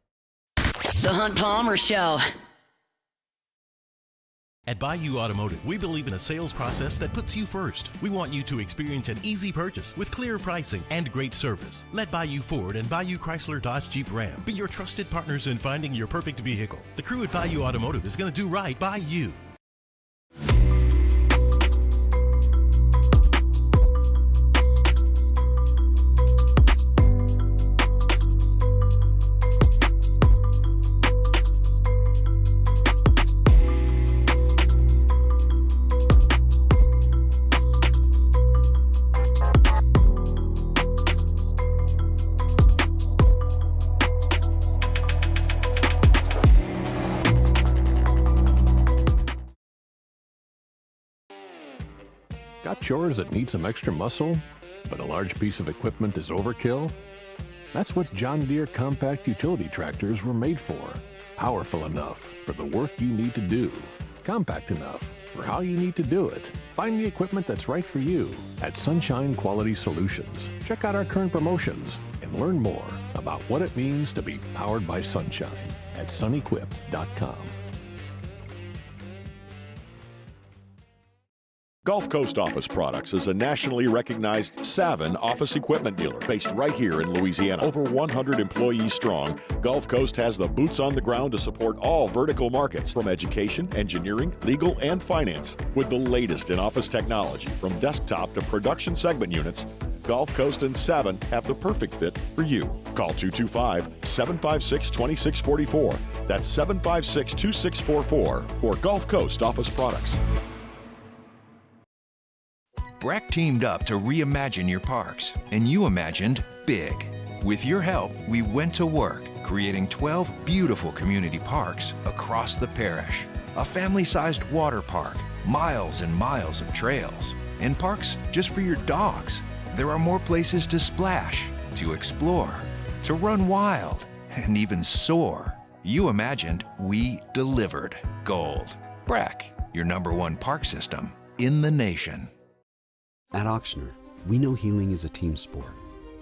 The Hunt Palmer Show. At Bayou Automotive, we believe in a sales process that puts you first. We want you to experience an easy purchase with clear pricing and great service. Let Bayou Ford and Bayou Chrysler Dodge Jeep Ram be your trusted partners in finding your perfect vehicle. The crew at Bayou Automotive is going to do right by you. Got chores that need some extra muscle, but a large piece of equipment is overkill? That's what John Deere compact utility tractors were made for. Powerful enough for the work you need to do. Compact enough for how you need to do it. Find the equipment that's right for you at Sunshine Quality Solutions. Check out our current promotions and learn more about what it means to be powered by sunshine at sunequip.com. Gulf Coast Office Products is a nationally recognized Savin office equipment dealer based right here in Louisiana. Over 100 employees strong, Gulf Coast has the boots on the ground to support all vertical markets from education, engineering, legal, and finance. With the latest in office technology from desktop to production segment units, Gulf Coast and Savin have the perfect fit for you. Call 225-756-2644. That's 756-2644 for Gulf Coast Office Products. Breck teamed up to reimagine your parks, and you imagined big. With your help, we went to work, creating 12 beautiful community parks across the parish. A family-sized water park, miles and miles of trails, and parks just for your dogs. There are more places to splash, to explore, to run wild, and even soar. You imagined, we delivered. Gold. Breck, your #1 park system in the nation. At Auctioner, we know healing is a team sport.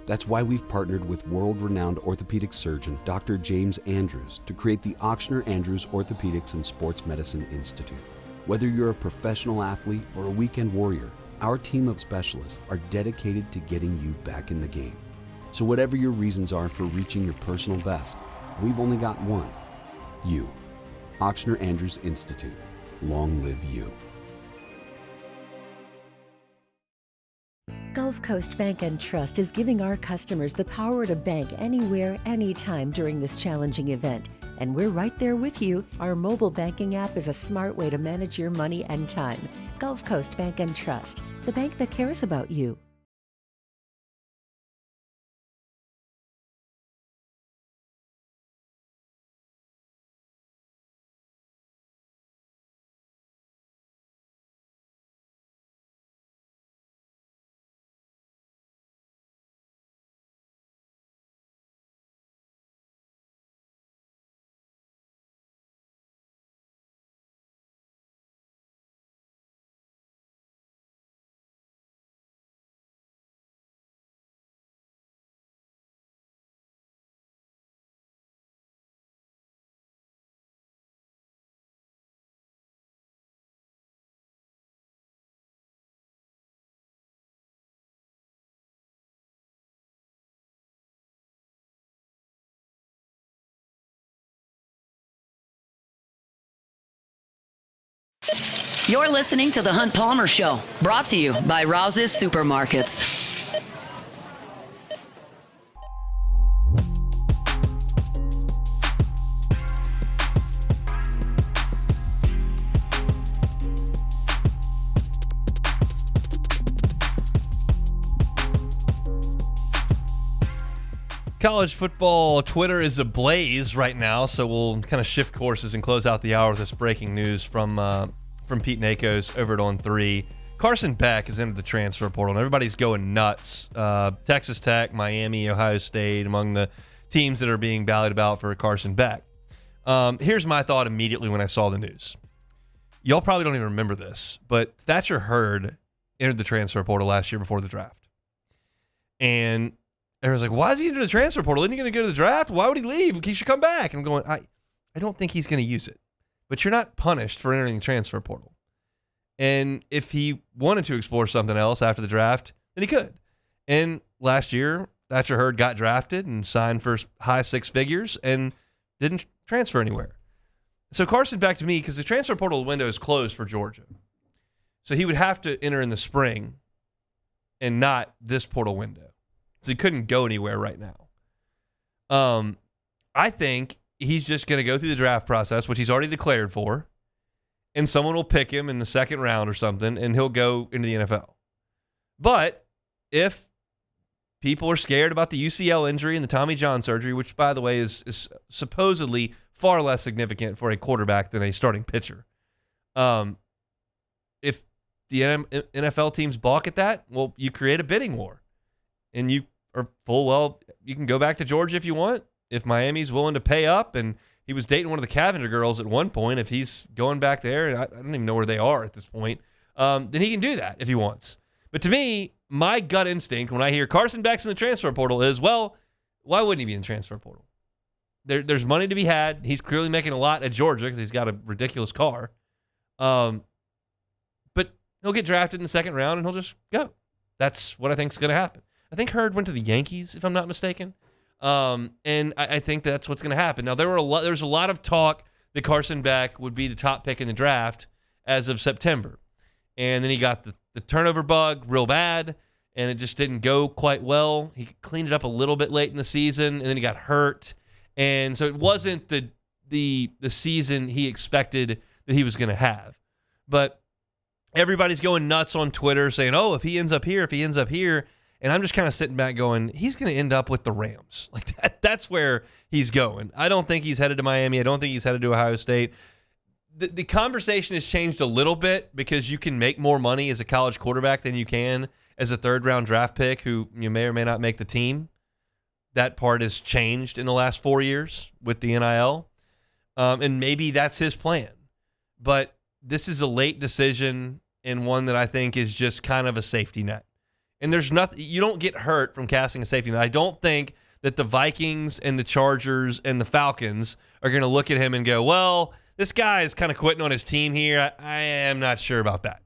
That's why we've partnered with world-renowned orthopedic surgeon Dr. James Andrews to create the Auctioner Andrews Orthopedics and Sports Medicine Institute. Whether you're a professional athlete or a weekend warrior, our team of specialists are dedicated to getting you back in the game. So whatever your reasons are for reaching your personal best, we've only got one: you. Auctioner Andrews Institute. Long live you. Gulf Coast Bank and Trust is giving our customers the power to bank anywhere, anytime during this challenging event. And we're right there with you. Our mobile banking app is a smart way to manage your money and time. Gulf Coast Bank and Trust, the bank that cares about you. You're listening to The Hunt Palmer Show, brought to you by Rouse's Supermarkets. College football Twitter is ablaze right now, so we'll kind of shift courses and close out the hour with this breaking news from Pete Nakos over at On 3. Carson Beck is into the transfer portal, and everybody's going nuts. Texas Tech, Miami, Ohio State, among the teams that are being ballied about for Carson Beck. Here's my thought immediately when I saw the news. Y'all probably don't even remember this, but Thatcher Hurd entered the transfer portal last year before the draft. And everyone's like, why is he into the transfer portal? Isn't he going to go to the draft? Why would he leave? He should come back. And I'm going, I don't think he's going to use it. But you're not punished for entering the transfer portal. And if he wanted to explore something else after the draft, then he could. And last year, Thatcher Hurd got drafted and signed for high six figures and didn't transfer anywhere. So Carson Beck, to me, because the transfer portal window is closed for Georgia. So he would have to enter in the spring and not this portal window. So he couldn't go anywhere right now. I think he's just going to go through the draft process, which he's already declared for, and someone will pick him in the second round or something, and he'll go into the NFL. But if people are scared about the UCL injury and the Tommy John surgery, which, by the way, is supposedly far less significant for a quarterback than a starting pitcher, if the NFL teams balk at that, well, you create a bidding war. And you are full well, you can go back to Georgia if you want. If Miami's willing to pay up, and he was dating one of the Cavender girls at one point, if he's going back there, and I don't even know where they are at this point, then he can do that if he wants. But to me, my gut instinct when I hear Carson Beck's in the transfer portal is, well, why wouldn't he be in the transfer portal? There's money to be had. He's clearly making a lot at Georgia because he's got a ridiculous car. But he'll get drafted in the second round, and he'll just go. That's what I think is going to happen. I think Hurd went to the Yankees, if I'm not mistaken. And I think that's what's going to happen. Now, there's a lot of talk that Carson Beck would be the top pick in the draft as of September. And then he got the turnover bug real bad, and it just didn't go quite well. He cleaned it up a little bit late in the season, and then he got hurt. And so it wasn't the season he expected that he was going to have. But everybody's going nuts on Twitter saying, oh, if he ends up here, if he ends up here. And I'm just kind of sitting back going, he's going to end up with the Rams. Like that's where he's going. I don't think he's headed to Miami. I don't think he's headed to Ohio State. The conversation has changed a little bit because you can make more money as a college quarterback than you can as a third-round draft pick who you may or may not make the team. That part has changed in the last 4 years with the NIL. And maybe that's his plan. But this is a late decision and one that I think is just kind of a safety net. And there's nothing, you don't get hurt from casting a safety net. I don't think that the Vikings and the Chargers and the Falcons are going to look at him and go, well, this guy is kind of quitting on his team here. I am not sure about that.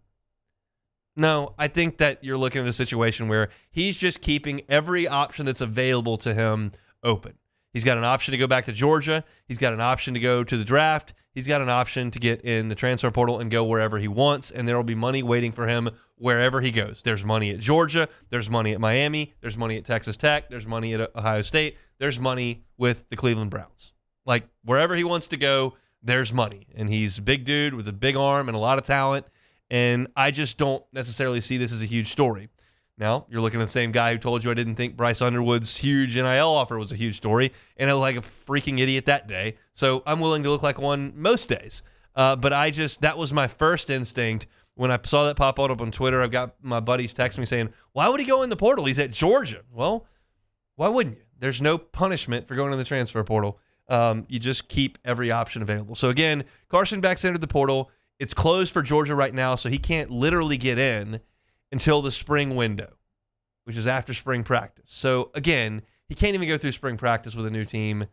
No, I think that you're looking at a situation where he's just keeping every option that's available to him open. He's got an option to go back to Georgia. He's got an option to go to the draft. He's got an option to get in the transfer portal and go wherever he wants, and there will be money waiting for him wherever he goes. There's money at Georgia. There's money at Miami. There's money at Texas Tech. There's money at Ohio State. There's money with the Cleveland Browns. Like, wherever he wants to go, there's money. And he's a big dude with a big arm and a lot of talent, and I just don't necessarily see this as a huge story. Now, you're looking at the same guy who told you I didn't think Bryce Underwood's huge NIL offer was a huge story, and I looked like a freaking idiot that day. So I'm willing to look like one most days. But that was my first instinct when I saw that pop up on Twitter. I've got my buddies text me saying, why would he go in the portal? He's at Georgia. Well, why wouldn't you? There's no punishment for going in the transfer portal. You just keep every option available. So again, Carson Beck's entered the portal. It's closed for Georgia right now, so he can't literally get in until the spring window, which is after spring practice. So, again, he can't even go through spring practice with a new team.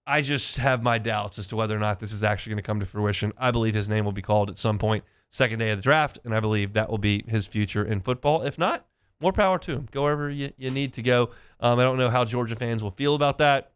I just have my doubts as to whether or not this is actually going to come to fruition. I believe his name will be called at some point, second day of the draft, and I believe that will be his future in football. If not, more power to him. Go wherever you need to go. I don't know how Georgia fans will feel about that.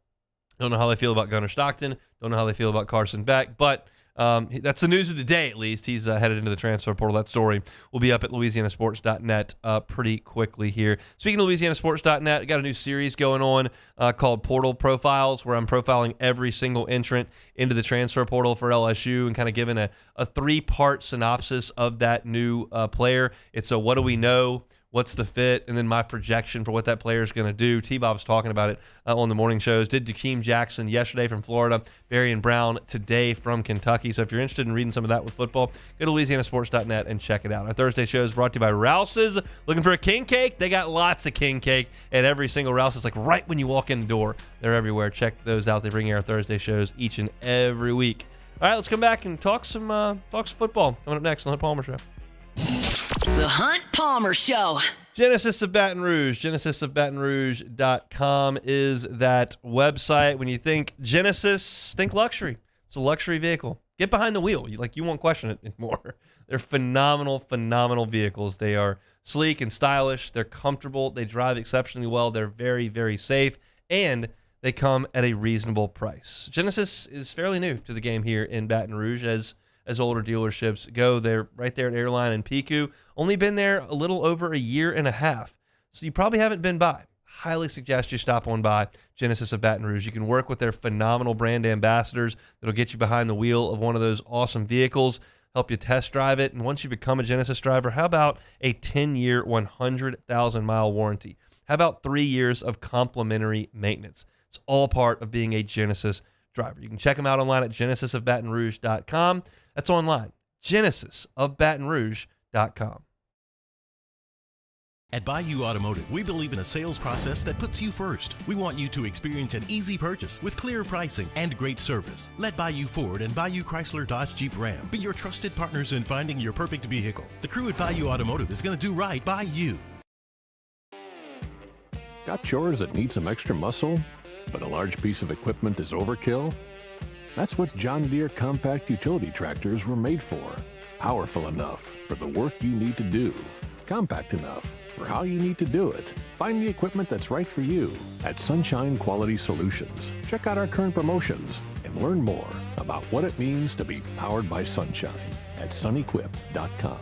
Don't know how they feel about Gunnar Stockton. Don't know how they feel about Carson Beck. But That's the news of the day, at least. He's headed into the transfer portal. That story will be up at louisianasports.net pretty quickly here. Speaking of louisianasports.net, we got a new series going on called Portal Profiles, where I'm profiling every single entrant into the transfer portal for LSU and kind of giving a 3-part synopsis of that new player. It's a what do we know, what's the fit, and then my projection for what that player is going to do. T-Bob's talking about it on the morning shows. Did Dikeem Jackson yesterday from Florida, Barian Brown today from Kentucky. So if you're interested in reading some of that with football, go to louisianasports.net and check it out. Our Thursday show is brought to you by Rouse's. Looking for a king cake? They got lots of king cake at every single Rouse's, like right when you walk in the door. They're everywhere. Check those out. They bring you our Thursday shows each and every week. All right, let's come back and talk some football. Coming up next on the Palmer Show. The Hunt Palmer Show. Genesis of Baton Rouge. GenesisofBatonRouge.com is that website. When you think Genesis, think luxury. It's a luxury vehicle. Get behind the wheel. You won't question it anymore. They're phenomenal, phenomenal vehicles. They are sleek and stylish. They're comfortable. They drive exceptionally well. They're very, very safe. And they come at a reasonable price. Genesis is fairly new to the game here in Baton Rouge as older dealerships go. They're right there at Airline and Pico. Only been there a little over a year and a half. So you probably haven't been by. Highly suggest you stop on by Genesis of Baton Rouge. You can work with their phenomenal brand ambassadors that'll get you behind the wheel of one of those awesome vehicles, help you test drive it. And once you become a Genesis driver, how about a 10-year, 100,000-mile warranty? How about 3 years of complimentary maintenance? It's all part of being a Genesis driver. You can check them out online at genesisofbatonrouge.com. That's online, genesisofbatonrouge.com. At Bayou Automotive, we believe in a sales process that puts you first. We want you to experience an easy purchase with clear pricing and great service. Let Bayou Ford and Bayou Chrysler Dodge Jeep Ram be your trusted partners in finding your perfect vehicle. The crew at Bayou Automotive is going to do right by you. Got chores that need some extra muscle, but a large piece of equipment is overkill? That's what John Deere compact utility tractors were made for. Powerful enough for the work you need to do. Compact enough for how you need to do it. Find the equipment that's right for you at Sunshine Quality Solutions. Check out our current promotions and learn more about what it means to be powered by sunshine at sunequip.com.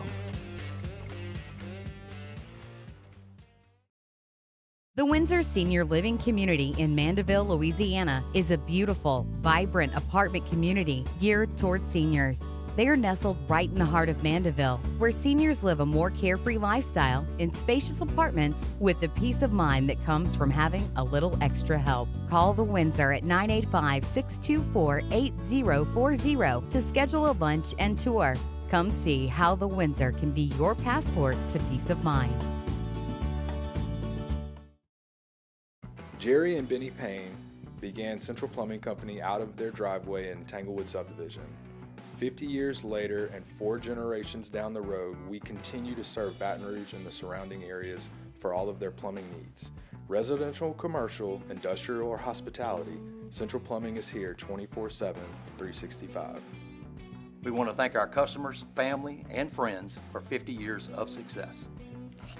The Windsor Senior Living Community in Mandeville, Louisiana is a beautiful, vibrant apartment community geared toward seniors. They are nestled right in the heart of Mandeville, where seniors live a more carefree lifestyle in spacious apartments with the peace of mind that comes from having a little extra help. Call the Windsor at 985-624-8040 to schedule a lunch and tour. Come see how the Windsor can be your passport to peace of mind. Jerry and Benny Payne began Central Plumbing Company out of their driveway in Tanglewood Subdivision. 50 years later and 4 generations down the road, we continue to serve Baton Rouge and the surrounding areas for all of their plumbing needs. Residential, commercial, industrial, or hospitality, Central Plumbing is here 24/7, 365. We want to thank our customers, family, and friends for 50 years of success.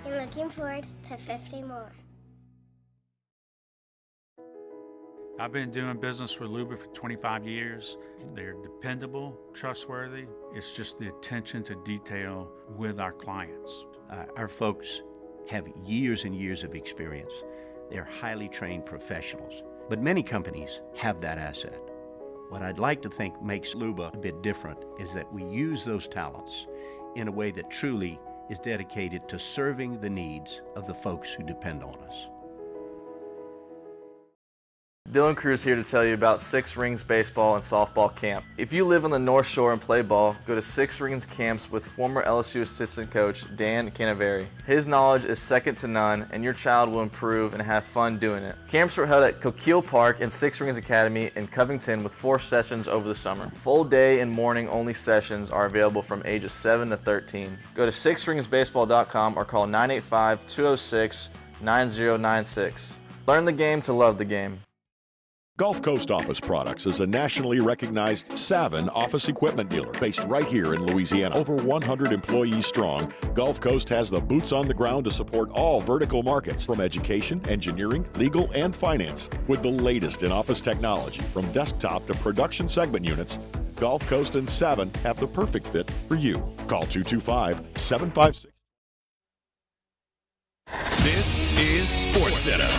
And looking forward to 50 more. I've been doing business with Luba for 25 years. They're dependable, trustworthy. It's just the attention to detail with our clients. Our folks have years and years of experience. They're highly trained professionals, but many companies have that asset. What I'd like to think makes Luba a bit different is that we use those talents in a way that truly is dedicated to serving the needs of the folks who depend on us. Dylan Cruz here to tell you about Six Rings Baseball and Softball Camp. If you live on the North Shore and play ball, go to Six Rings Camps with former LSU assistant coach Dan Canaveri. His knowledge is second to none, and your child will improve and have fun doing it. Camps were held at Coquille Park and Six Rings Academy in Covington with 4 sessions over the summer. Full day and morning only sessions are available from ages 7 to 13. Go to sixringsbaseball.com or call 985-206-9096. Learn the game to love the game. Gulf Coast Office Products is a nationally recognized Savin office equipment dealer based right here in Louisiana. Over 100 employees strong, Gulf Coast has the boots on the ground to support all vertical markets, from education, engineering, legal, and finance. With the latest in office technology, from desktop to production segment units, Gulf Coast and Savin have the perfect fit for you. Call 225-756. This is SportsCenter.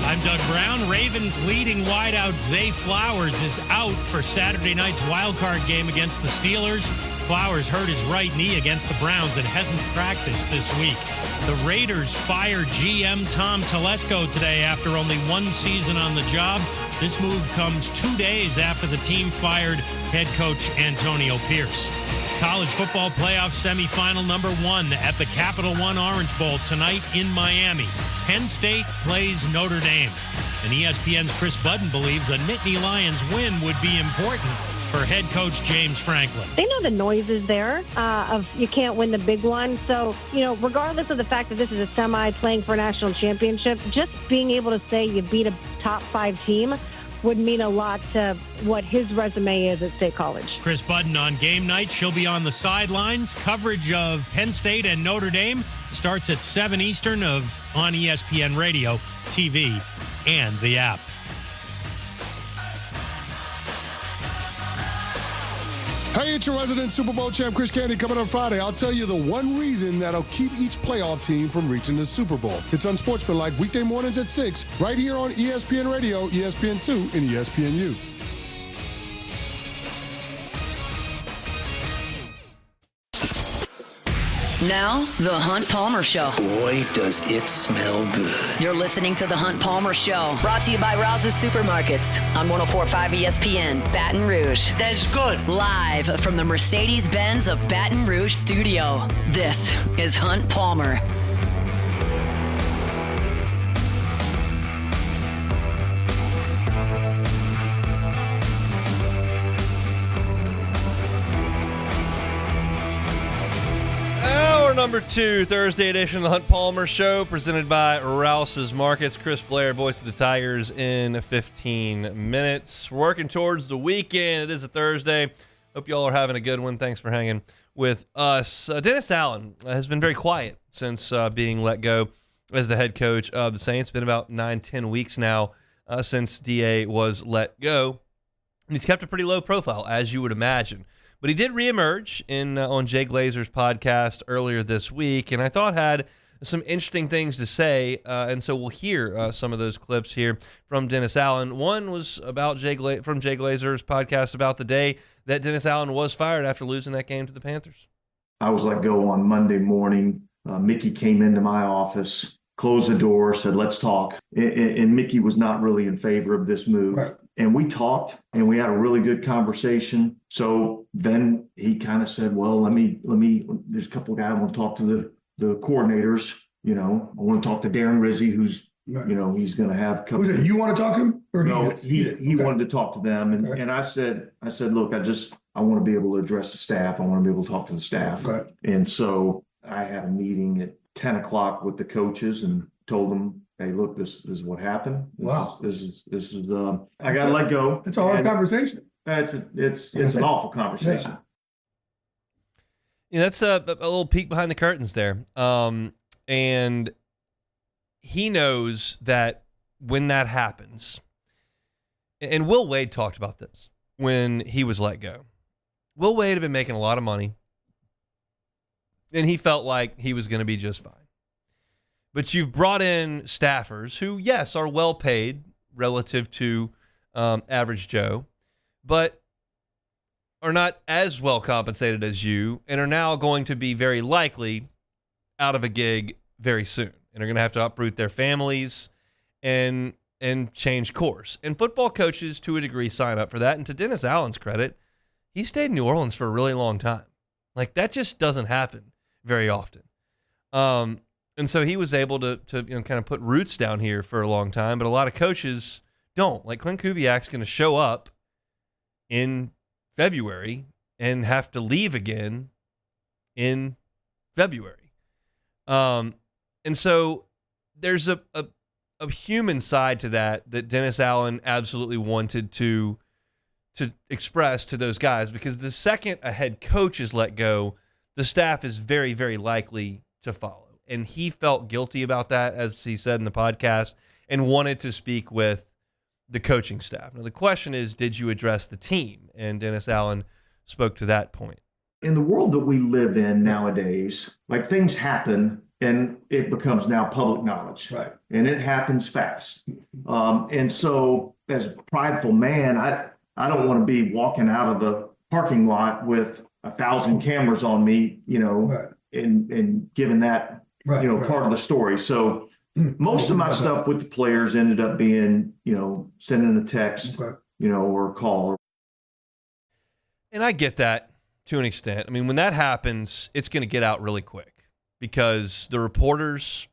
I'm Doug Brown. Ravens leading wideout Zay Flowers is out for Saturday night's wildcard game against the Steelers. Flowers hurt his right knee against the Browns and hasn't practiced this week. The Raiders fired GM Tom Telesco today after only one season on the job. This move comes 2 days after the team fired head coach Antonio Pierce. College football playoff semifinal number 1 at the Capital One Orange Bowl tonight in Miami. Penn State plays Notre Dame. And ESPN's Chris Budden believes a Nittany Lions win would be important for head coach James Franklin. They know the noise is there of you can't win the big one. So, regardless of the fact that this is a semi playing for a national championship, just being able to say you beat a top 5 team would mean a lot to what his resume is at State College. Chris Budden on game night. She'll be on the sidelines. Coverage of Penn State and Notre Dame starts at 7 Eastern on ESPN Radio, TV, and the app. Hey, it's your resident Super Bowl champ, Chris Candy, coming on Friday. I'll tell you the one reason that'll keep each playoff team from reaching the Super Bowl. It's Unsportsmanlike, weekday mornings at 6, right here on ESPN Radio, ESPN2, and ESPNU. Now, The Hunt Palmer Show. Boy, does it smell good. You're listening to The Hunt Palmer Show, brought to you by Rouse's Supermarkets on 104.5 ESPN, Baton Rouge. That's good. Live from the Mercedes-Benz of Baton Rouge studio, this is Hunt Palmer. Number 2, Thursday edition of the Hunt Palmer Show, presented by Rouse's Markets. Chris Blair, voice of the Tigers, in 15 minutes. We're working towards the weekend. It is a Thursday. Hope you all are having a good one. Thanks for hanging with us. Dennis Allen has been very quiet since being let go as the head coach of the Saints. It's been about 9-10 weeks now since DA was let go. And he's kept a pretty low profile, as you would imagine. But he did reemerge on Jay Glazer's podcast earlier this week, and I thought had some interesting things to say. And so we'll hear some of those clips here from Dennis Allen. One was about from Jay Glazer's podcast about the day that Dennis Allen was fired after losing that game to the Panthers. I was let go on Monday morning. Mickey came into my office, closed the door, said, "Let's talk." And Mickey was not really in favor of this move. Right. And we talked and we had a really good conversation. So then he kind of said, well, let me, there's a couple of guys I want to talk to the coordinators. I want to talk to Darren Rizzi, who's, he's going to have. You want to talk to him? Or no, he wanted to talk to them. And I said, look, I want to be able to address the staff. I want to be able to talk to the staff. Okay. And so I had a meeting at 10 o'clock with the coaches and told them, hey, look, this is what happened. This is I got to let go. It's a hard conversation. It's an awful conversation. Yeah, that's a little peek behind the curtains there. And he knows that when that happens, and Will Wade talked about this when he was let go. Will Wade had been making a lot of money, and he felt like he was going to be just fine. But you've brought in staffers who, yes, are well paid relative to average Joe, but are not as well compensated as you and are now going to be very likely out of a gig very soon and are going to have to uproot their families and change course. And football coaches, to a degree, sign up for that. And to Dennis Allen's credit, he stayed in New Orleans for a really long time. Like, that just doesn't happen very often. And so he was able to kind of put roots down here for a long time, but a lot of coaches don't. Like Clint Kubiak's going to show up in February and have to leave again in February. And so there's a human side to that Dennis Allen absolutely wanted to express to those guys, because the second a head coach is let go, the staff is very, very likely to follow. And he felt guilty about that, as he said in the podcast, and wanted to speak with the coaching staff. Now, the question is, did you address the team? And Dennis Allen spoke to that point. In the world that we live in nowadays, like things happen and it becomes now public knowledge. Right. And it happens fast. And so as a prideful man, I don't want to be walking out of the parking lot with 1,000 cameras on me, and giving that, part of the story. So most of my stuff with the players ended up being, sending a text, or a call. And I get that to an extent. I mean, when that happens, it's going to get out really quick because the reporters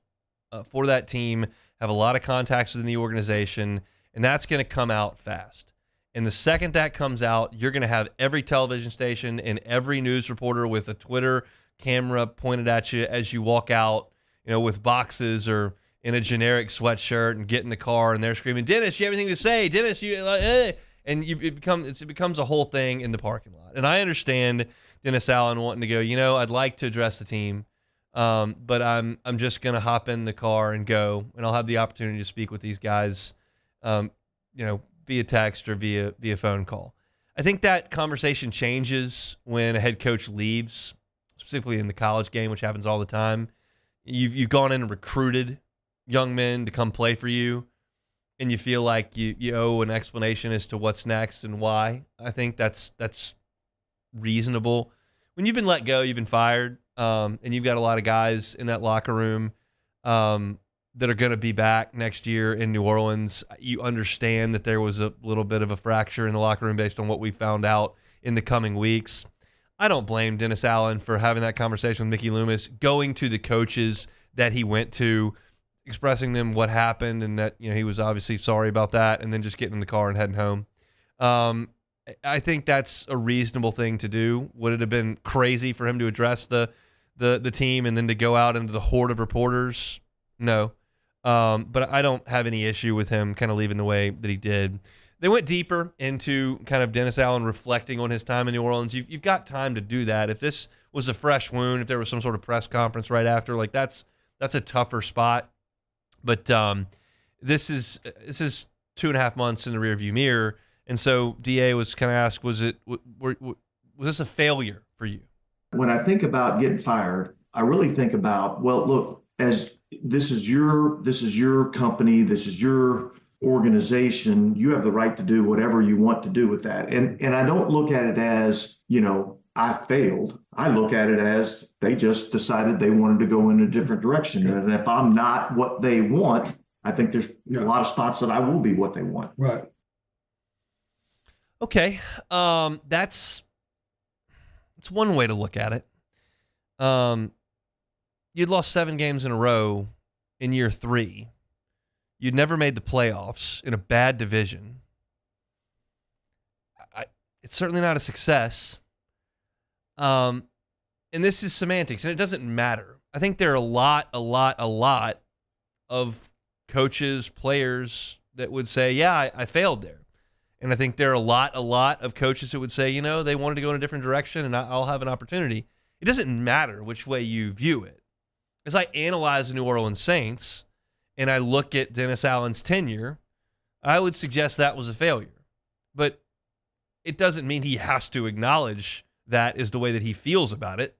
for that team have a lot of contacts within the organization, and that's going to come out fast. And the second that comes out, you're going to have every television station and every news reporter with a Twitter camera pointed at you as you walk out, with boxes or in a generic sweatshirt and get in the car and they're screaming, "Dennis, you have anything to say? Dennis, you," and it becomes a whole thing in the parking lot. And I understand Dennis Allen wanting to go, I'd like to address the team, but I'm just going to hop in the car and go, and I'll have the opportunity to speak with these guys, via text or via phone call. I think that conversation changes when a head coach leaves, specifically in the college game, which happens all the time. You've gone in and recruited young men to come play for you, and you feel like you owe an explanation as to what's next and why. I think that's reasonable. When you've been let go, you've been fired, and you've got a lot of guys in that locker room that are going to be back next year in New Orleans. You understand that there was a little bit of a fracture in the locker room based on what we found out in the coming weeks. I don't blame Dennis Allen for having that conversation with Mickey Loomis, going to the coaches that he went to, expressing them what happened and that he was obviously sorry about that, and then just getting in the car and heading home. I think that's a reasonable thing to do. Would it have been crazy for him to address the team and then to go out into the horde of reporters? No. But I don't have any issue with him kind of leaving the way that he did. They went deeper into kind of Dennis Allen reflecting on his time in New Orleans. You've got time to do that. If this was a fresh wound, if there was some sort of press conference right after, like that's a tougher spot. But this is 2.5 months in the rearview mirror, and so DA was kind of asked, was this a failure for you? When I think about getting fired, I really think about, well, look, as this is your company, this is your organization, you have the right to do whatever you want to do with that. And I don't look at it as, I failed. I look at it as they just decided they wanted to go in a different direction. And if I'm not what they want, I think there's a lot of spots that I will be what they want. Right. Okay. That's one way to look at it. You'd lost 7 games in a row in year 3. You'd never made the playoffs in a bad division. It's certainly not a success. And this is semantics, and it doesn't matter. I think there are a lot of coaches, players that would say, yeah, I failed there. And I think there are a lot of coaches that would say, they wanted to go in a different direction, and I'll have an opportunity. It doesn't matter which way you view it. As I analyze the New Orleans Saints, and I look at Dennis Allen's tenure, I would suggest that was a failure. But it doesn't mean he has to acknowledge that is the way that he feels about it.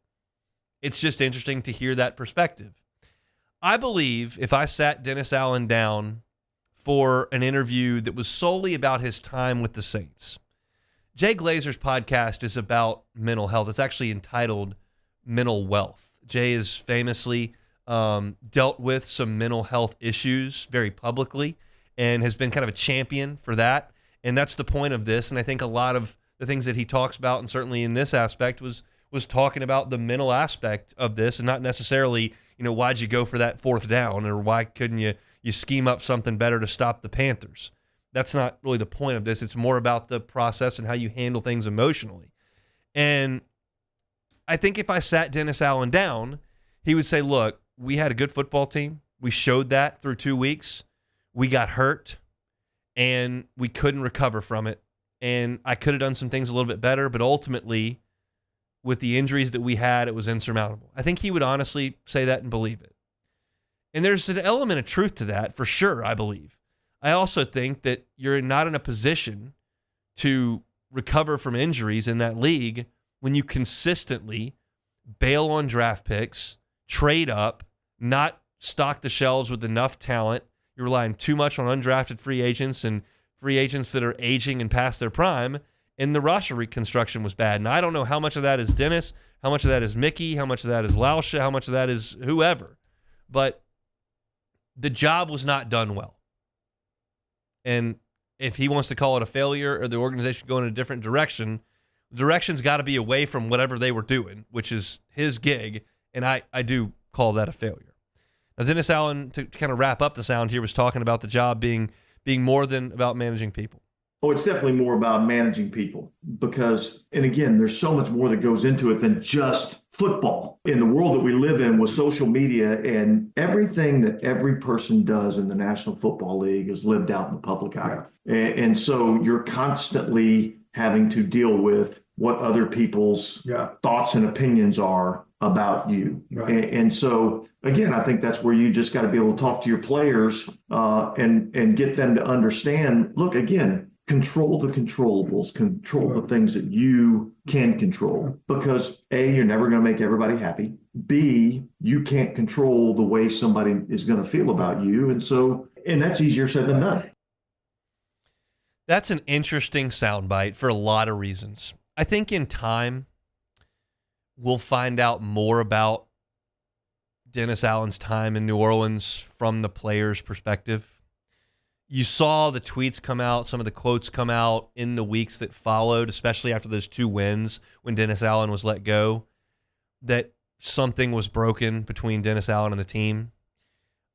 It's just interesting to hear that perspective. I believe if I sat Dennis Allen down for an interview that was solely about his time with the Saints, Jay Glazer's podcast is about mental health. It's actually entitled Mental Wealth. Jay is famously dealt with some mental health issues very publicly and has been kind of a champion for that. And that's the point of this. And I think a lot of the things that he talks about, and certainly in this aspect, was talking about the mental aspect of this, and not necessarily, why'd you go for that 4th down, or why couldn't you scheme up something better to stop the Panthers? That's not really the point of this. It's more about the process and how you handle things emotionally. And I think if I sat Dennis Allen down, he would say, look, we had a good football team. We showed that through 2 weeks. We got hurt, and we couldn't recover from it. And I could have done some things a little bit better, but ultimately, with the injuries that we had, it was insurmountable. I think he would honestly say that and believe it. And there's an element of truth to that, for sure, I believe. I also think that you're not in a position to recover from injuries in that league when you consistently bail on draft picks, trade up, not stock the shelves with enough talent. You're relying too much on undrafted free agents and free agents that are aging and past their prime, and the roster reconstruction was bad. And I don't know how much of that is Dennis, how much of that is Mickey, how much of that is Lauscha, how much of that is whoever. But the job was not done well. And if he wants to call it a failure or the organization going in a different direction, the direction's got to be away from whatever they were doing, which is his gig, and I do call that a failure. Now, Dennis Allen, to kind of wrap up the sound here, was talking about the job being more than about managing people. Oh, it's definitely more about managing people because, and again, there's so much more that goes into it than just football. In the world that we live in with social media and everything that every person does in the National Football League is lived out in the public eye. And so you're constantly having to deal with what other people's thoughts and opinions are about you. And so, again, I think that's where you just got to be able to talk to your players and get them to understand, look, again, control the controllables, control the things that you can control. Because A, you're never going to make everybody happy. B, you can't control the way somebody is going to feel about you. And that's easier said than done. That's an interesting soundbite for a lot of reasons. I think in time, we'll find out more about Dennis Allen's time in New Orleans from the player's perspective. You saw the tweets come out, some of the quotes come out in the weeks that followed, especially after those 2 wins when Dennis Allen was let go, that something was broken between Dennis Allen and the team.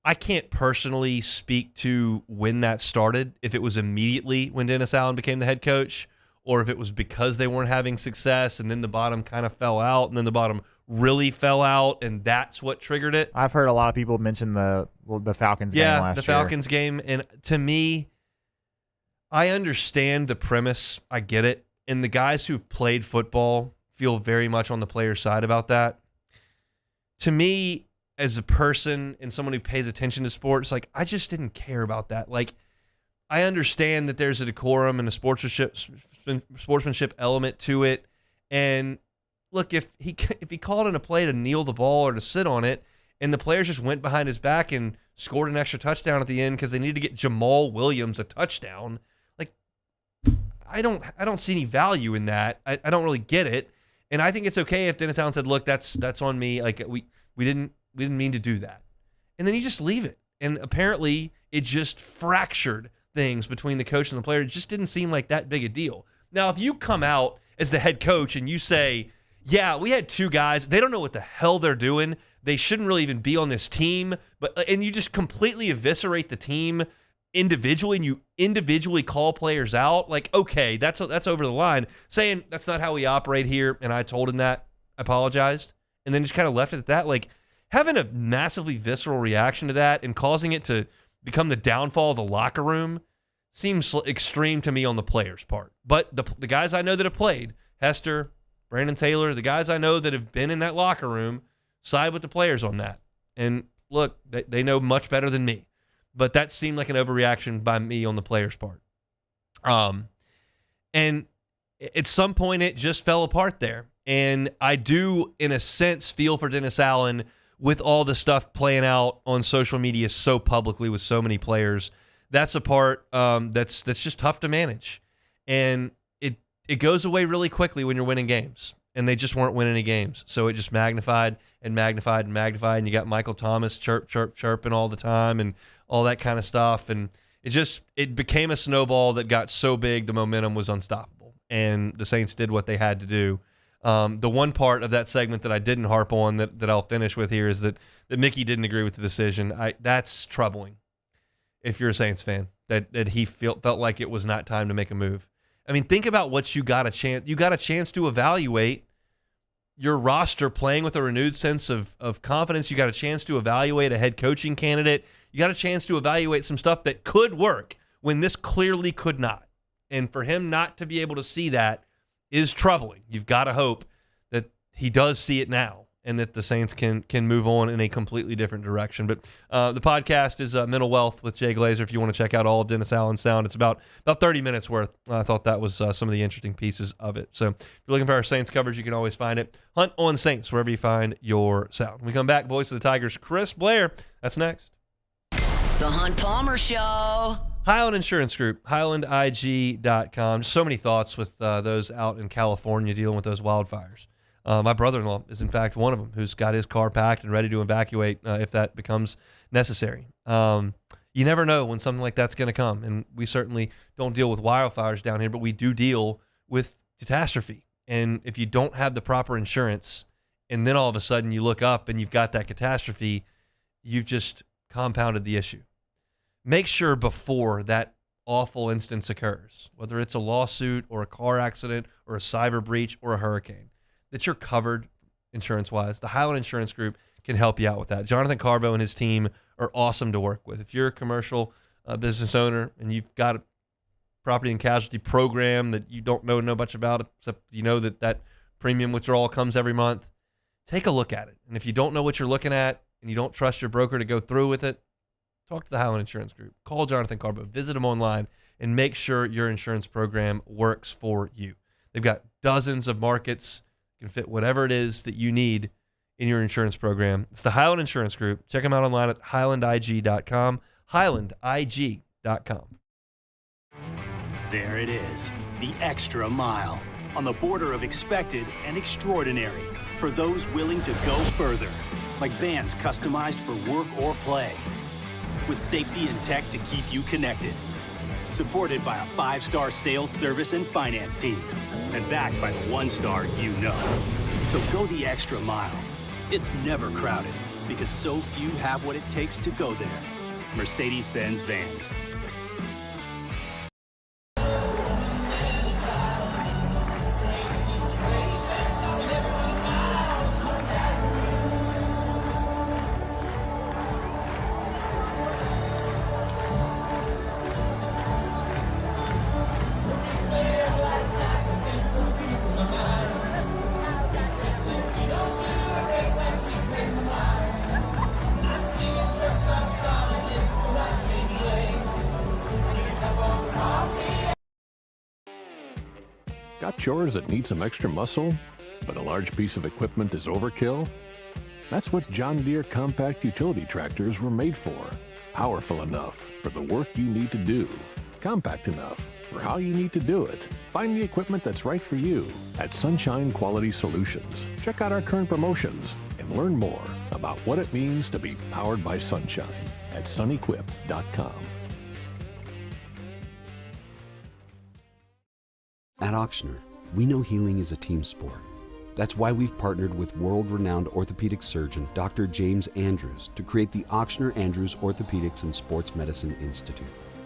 I can't personally speak to when that started, if it was immediately when Dennis Allen became the head coach, or if it was because they weren't having success and then the bottom kind of fell out and then the bottom really fell out and that's what triggered it. I've heard a lot of people mention the Falcons game last year. Yeah, the Falcons game. And to me, I understand the premise. I get it. And the guys who've played football feel very much on the player's side about that. To me, as a person and someone who pays attention to sports, like, I just didn't care about that. Like, I understand that there's a decorum and a sportsmanship element to it. And look, if he called in a play to kneel the ball or to sit on it, and the players just went behind his back and scored an extra touchdown at the end because they needed to get Jamal Williams a touchdown, like, I don't see any value in that. I don't really get it. And I think it's okay if Dennis Allen said, look, that's on me. Like, we didn't mean to do that. And then you just leave it. And apparently it just fractured things between the coach and the player. It just didn't seem like that big a deal. Now, if you come out as the head coach and you say, yeah, we had 2 guys, they don't know what the hell they're doing, they shouldn't really even be on this team, and you just completely eviscerate the team individually and you individually call players out, like, okay, that's over the line. Saying that's not how we operate here, and I told him that, apologized, and then just kind of left it at that, like, having a massively visceral reaction to that and causing it to become the downfall of the locker room seems extreme to me on the players' part. But the guys I know that have played, Hester, Brandon Taylor, the guys I know that have been in that locker room, side with the players on that. And look, they know much better than me. But that seemed like an overreaction by me on the players' part. And at some point, it just fell apart there. And I do, in a sense, feel for Dennis Allen with all the stuff playing out on social media so publicly with so many players. That's a part that's just tough to manage. And it goes away really quickly when you're winning games. And they just weren't winning any games. So it just magnified and magnified and magnified. And you got Michael Thomas chirping all the time and all that kind of stuff. And it became a snowball that got so big the momentum was unstoppable. And the Saints did what they had to do. The one part of that segment that I didn't harp on that I'll finish with here is that Mickey didn't agree with the decision. That's troubling if you're a Saints fan, that he felt like it was not time to make a move. I mean, think about what you got a chance to evaluate your roster playing with a renewed sense of confidence. You got a chance to evaluate a head coaching candidate. You got a chance to evaluate some stuff that could work when this clearly could not. And for him not to be able to see that is troubling. You've got to hope that he does see it now and that the Saints can move on in a completely different direction. But the podcast is Mental Wealth with Jay Glazer. If you want to check out all of Dennis Allen's sound, it's about 30 minutes worth. I thought that was some of the interesting pieces of it. So if you're looking for our Saints coverage, you can always find it. Hunt on Saints, wherever you find your sound. When we come back, voice of the Tigers, Chris Blair. That's next. The Hunt Palmer Show. Highland Insurance Group, HighlandIG.com. So many thoughts with those out in California dealing with those wildfires. My brother-in-law is, in fact, one of them who's got his car packed and ready to evacuate if that becomes necessary. You never know when something like that's going to come, and we certainly don't deal with wildfires down here, but we do deal with catastrophe. And if you don't have the proper insurance, and then all of a sudden you look up and you've got that catastrophe, you've just compounded the issue. Make sure before that awful instance occurs, whether it's a lawsuit or a car accident or a cyber breach or a hurricane, that you're covered insurance-wise. The Highland Insurance Group can help you out with that. Jonathan Carbo and his team are awesome to work with. If you're a commercial business owner and you've got a property and casualty program that you don't know much about, except you know that premium withdrawal comes every month, take a look at it. And if you don't know what you're looking at and you don't trust your broker to go through with it, talk to the Highland Insurance Group. Call Jonathan Carbo. Visit them online and make sure your insurance program works for you. They've got dozens of markets. You can fit whatever it is that you need in your insurance program. It's the Highland Insurance Group. Check them out online at HighlandIG.com. HighlandIG.com. There it is, the extra mile, on the border of expected and extraordinary for those willing to go further, like vans customized for work or play, with safety and tech to keep you connected. Supported by a 5-star sales, service, and finance team. And backed by the 1-star you know. So go the extra mile. It's never crowded because so few have what it takes to go there. Mercedes-Benz Vans. Got chores that need some extra muscle, but a large piece of equipment is overkill? That's what John Deere compact utility tractors were made for. Powerful enough for the work you need to do. Compact enough for how you need to do it. Find the equipment that's right for you at Sunshine Quality Solutions. Check out our current promotions and learn more about what it means to be powered by sunshine at sunequip.com. At Ochsner, we know healing is a team sport. That's why we've partnered with world-renowned orthopedic surgeon Dr. James Andrews to create the Ochsner Andrews Orthopedics and Sports Medicine Institute.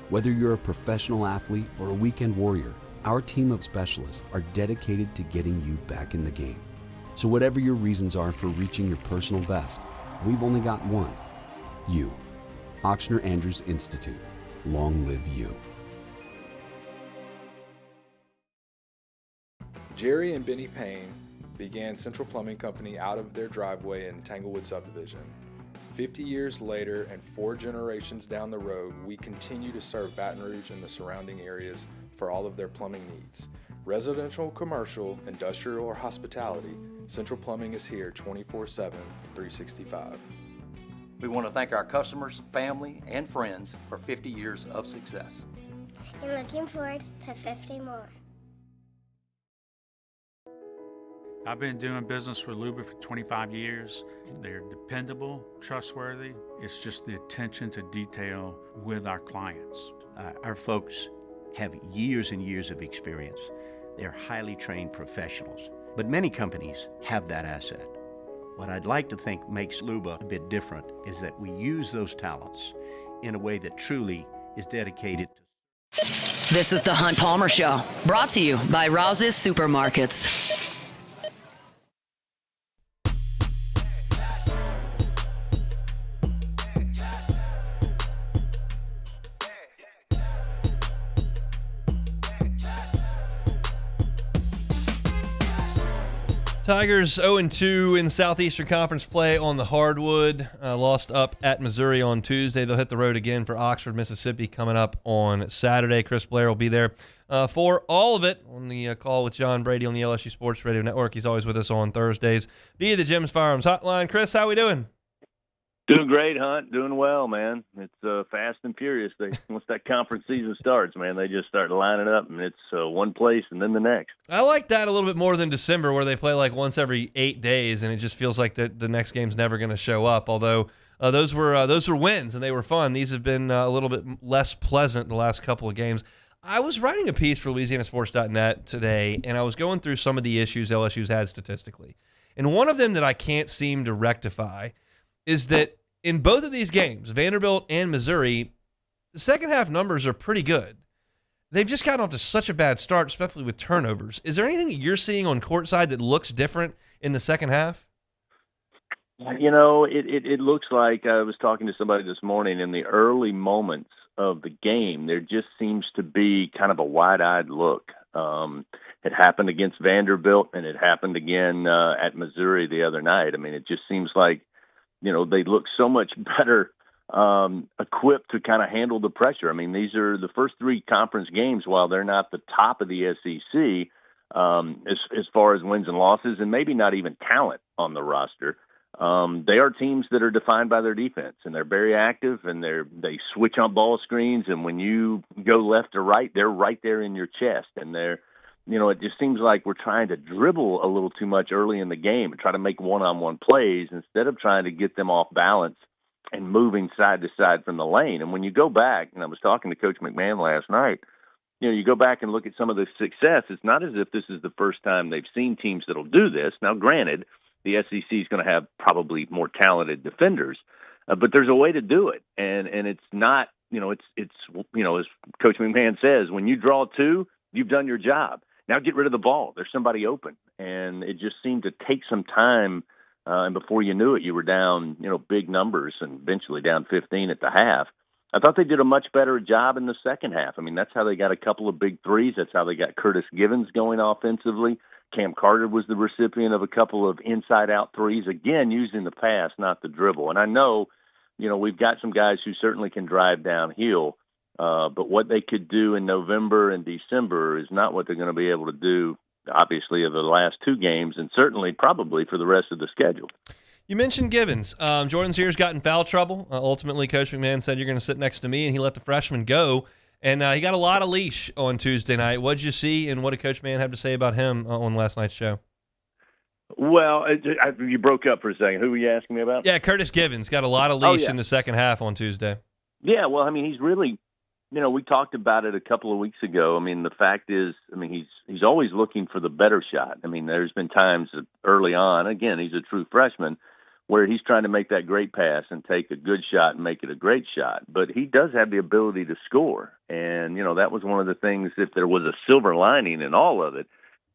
Whether you're a professional athlete or a weekend warrior, our team of specialists are dedicated to getting you back in the game. So whatever your reasons are for reaching your personal best, we've only got one: you. Ochsner Andrews Institute. Long live you. Jerry and Benny Payne began Central Plumbing Company out of their driveway in Tanglewood subdivision. 50 years later and 4 generations down the road, we continue to serve Baton Rouge and the surrounding areas for all of their plumbing needs. Residential, commercial, industrial, or hospitality, Central Plumbing is here 24/7, 365. We want to thank our customers, family, and friends for 50 years of success. And looking forward to 50 more. I've been doing business with Luba for 25 years. They're dependable, trustworthy. It's just the attention to detail with our clients. Our folks have years and years of experience. They're highly trained professionals, but many companies have that asset. What I'd like to think makes Luba a bit different is that we use those talents in a way that truly is dedicated to... This is the Hunt Palmer Show, brought to you by Rouse's Supermarkets. Tigers 0-2 in Southeastern Conference play on the hardwood. Lost up at Missouri on Tuesday. They'll hit the road again for Oxford, Mississippi coming up on Saturday. Chris Blair will be there for all of it on the call with John Brady on the LSU Sports Radio Network. He's always with us on Thursdays via the Jim's Firearms Hotline. Chris, how we doing? Doing great, Hunt. Doing well, man. It's fast and furious. Once that conference season starts, man, they just start lining up, and it's one place and then the next. I like that a little bit more than December, where they play like once every 8 days, and it just feels like the next game's never going to show up. Although those were wins, and they were fun. These have been a little bit less pleasant the last couple of games. I was writing a piece for LouisianaSports.net today, and I was going through some of the issues LSU's had statistically. And one of them that I can't seem to rectify is that in both of these games, Vanderbilt and Missouri, the second half numbers are pretty good. They've just gotten off to such a bad start, especially with turnovers. Is there anything that you're seeing on courtside that looks different in the second half? You know, it looks like, I was talking to somebody this morning, in the early moments of the game, there just seems to be kind of a wide-eyed look. It happened against Vanderbilt, and it happened again at Missouri the other night. I mean, it just seems like, you know, they look so much better equipped to kind of handle the pressure. I mean, these are the first three conference games, while they're not the top of the SEC as far as wins and losses, and maybe not even talent on the roster. They are teams that are defined by their defense, and they're very active, and they switch on ball screens, and when you go left or right, they're right there in your chest, and you know, it just seems like we're trying to dribble a little too much early in the game and try to make one-on-one plays instead of trying to get them off balance and moving side to side from the lane. And when you go back, and I was talking to Coach McMahon last night, you know, you go back and look at some of the success. It's not as if this is the first time they've seen teams that'll do this. Now, granted, the SEC is going to have probably more talented defenders, but there's a way to do it. And it's not, you know, it's you know, as Coach McMahon says, when you draw two, you've done your job. Now get rid of the ball. There's somebody open. And it just seemed to take some time, and before you knew it, you were down, you know, big numbers, and eventually down 15 at the half. I thought they did a much better job in the second half. I mean, that's how they got a couple of big threes. That's how they got Curtis Givens going offensively. Cam Carter was the recipient of a couple of inside-out threes, again, using the pass, not the dribble. And I know, you know, we've got some guys who certainly can drive downhill, but what they could do in November and December is not what they're going to be able to do, obviously, of the last two games, and certainly probably for the rest of the schedule. You mentioned Givens. Jordan Sears got in foul trouble. Ultimately, Coach McMahon said, "You're going to sit next to me," and he let the freshman go. And he got a lot of leash on Tuesday night. What did you see, and what did Coach McMahon have to say about him on last night's show? Well, you broke up for a second. Who were you asking me about? Yeah, Curtis Givens got a lot of leash in the second half on Tuesday. Yeah, well, I mean, he's really, you know, we talked about it a couple of weeks ago. I mean, the fact is, I mean, he's always looking for the better shot. I mean, there's been times early on, again, he's a true freshman, where he's trying to make that great pass and take a good shot and make it a great shot. But he does have the ability to score. And, you know, that was one of the things, if there was a silver lining in all of it,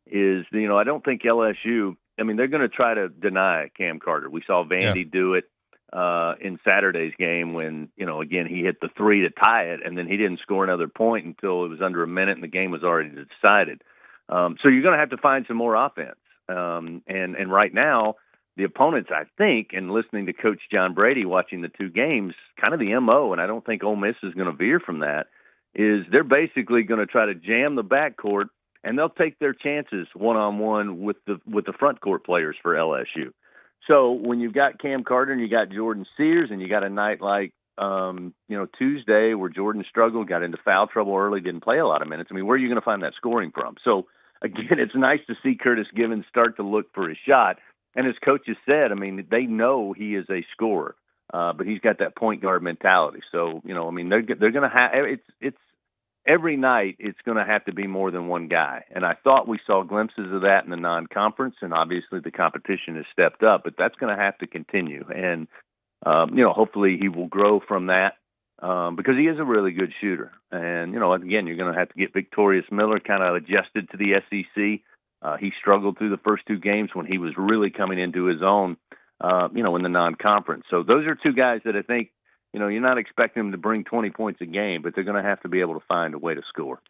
is, you know, I don't think LSU, I mean, they're going to try to deny Cam Carter. We saw Vandy do it in Saturday's game when, you know, again, he hit the three to tie it, and then he didn't score another point until it was under a minute and the game was already decided. So you're going to have to find some more offense. And right now, the opponents, I think, and listening to Coach John Brady watching the two games, kind of the MO, and I don't think Ole Miss is going to veer from that, is they're basically going to try to jam the backcourt, and they'll take their chances one-on-one with the front court players for LSU. So when you've got Cam Carter and you got Jordan Sears, and you got a night like Tuesday where Jordan struggled, got into foul trouble early, didn't play a lot of minutes, I mean, where are you going to find that scoring from? So, again, it's nice to see Curtis Givens start to look for his shot. And as coaches said, I mean, they know he is a scorer, but he's got that point guard mentality. So, you know, I mean, they're going to have it's every night. It's going to have to be more than one guy. And I thought we saw glimpses of that in the non-conference, and obviously the competition has stepped up. But that's going to have to continue, and you know, hopefully he will grow from that because he is a really good shooter. And you know, again, you're going to have to get Victorious Miller kind of adjusted to the SEC. He struggled through the first two games when he was really coming into his own, you know, in the non-conference. So those are two guys that I think, you know, you're not expecting them to bring 20 points a game, but they're going to have to be able to find a way to score.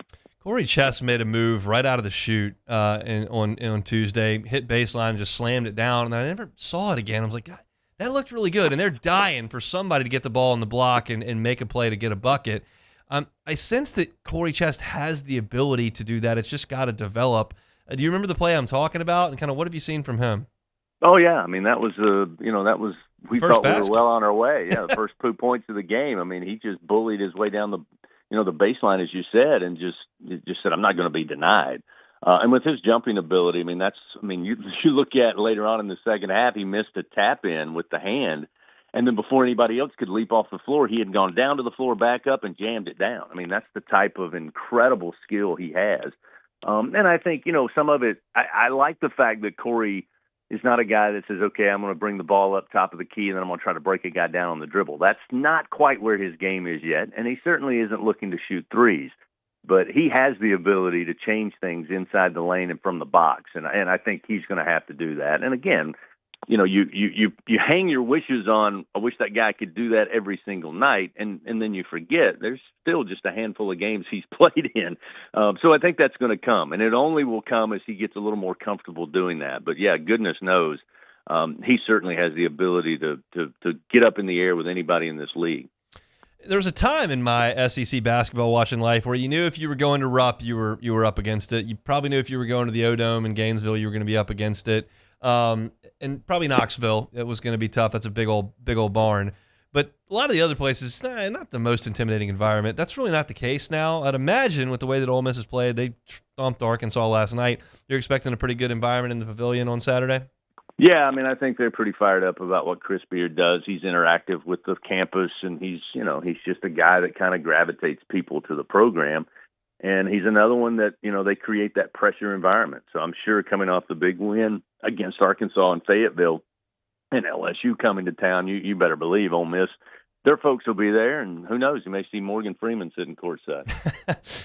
Corey Chess made a move right out of the chute on Tuesday, hit baseline and just slammed it down, and I never saw it again. I was like, God, that looked really good, and they're dying for somebody to get the ball in the block and make a play to get a bucket. I sense that Corey Chess has the ability to do that. It's just got to develop. Do you remember the play I'm talking about, and kind of what have you seen from him? Oh yeah, I mean that was we First thought basket. we were well on our way. Yeah, the first 2 points of the game. I mean, he just bullied his way down the baseline, as you said, and just said, I'm not going to be denied. And with his jumping ability, you look at later on in the second half, he missed a tap in with the hand, and then before anybody else could leap off the floor, he had gone down to the floor, back up, and jammed it down. I mean, that's the type of incredible skill he has. And I think some of it. I like the fact that Corey is not a guy that says, okay, I'm going to bring the ball up top of the key and then I'm going to try to break a guy down on the dribble. That's not quite where his game is yet, and he certainly isn't looking to shoot threes. But he has the ability to change things inside the lane and from the box, and I think he's going to have to do that. And again, you hang your wishes on, I wish that guy could do that every single night, and then you forget there's still just a handful of games he's played in. So I think that's going to come, and it only will come as he gets a little more comfortable doing that. But yeah, goodness knows, he certainly has the ability to get up in the air with anybody in this league. There was a time in my SEC basketball watching life where you knew if you were going to Rupp, you were up against it. You probably knew if you were going to the O-Dome in Gainesville, you were going to be up against it. And probably Knoxville, it was going to be tough. That's a big old barn. But a lot of the other places, not the most intimidating environment. That's really not the case now. I'd imagine with the way that Ole Miss has played, they stomped Arkansas last night. You're expecting a pretty good environment in the Pavilion on Saturday? Yeah, I think they're pretty fired up about what Chris Beard does. He's interactive with the campus, and he's just a guy that kind of gravitates people to the program. And he's another one that, they create that pressure environment. So I'm sure coming off the big win against Arkansas and Fayetteville and LSU coming to town, you better believe Ole Miss, their folks will be there, and who knows, you may see Morgan Freeman sitting courtside.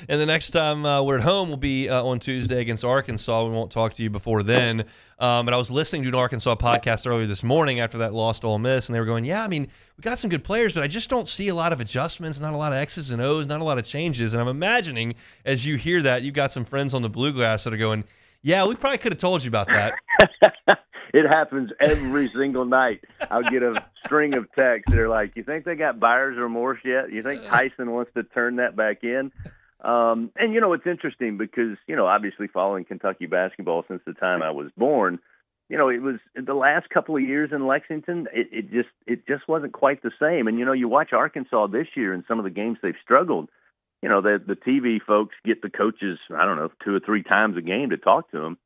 And the next time we're at home will be on Tuesday against Arkansas. We won't talk to you before then. But I was listening to an Arkansas podcast earlier this morning after that lost to Ole Miss, and they were going, we got some good players, but I just don't see a lot of adjustments, not a lot of X's and O's, not a lot of changes. And I'm imagining as you hear that, you've got some friends on the Bluegrass that are going, yeah, we probably could have told you about that. It happens every single night. I'll get a string of texts that are like, you think they got buyer's remorse yet? You think Tyson wants to turn that back in? And, it's interesting because, obviously following Kentucky basketball since the time I was born, it was the last couple of years in Lexington, it just wasn't quite the same. And, you watch Arkansas this year and some of the games they've struggled. The TV folks get the coaches, 2 or 3 times a game to talk to them.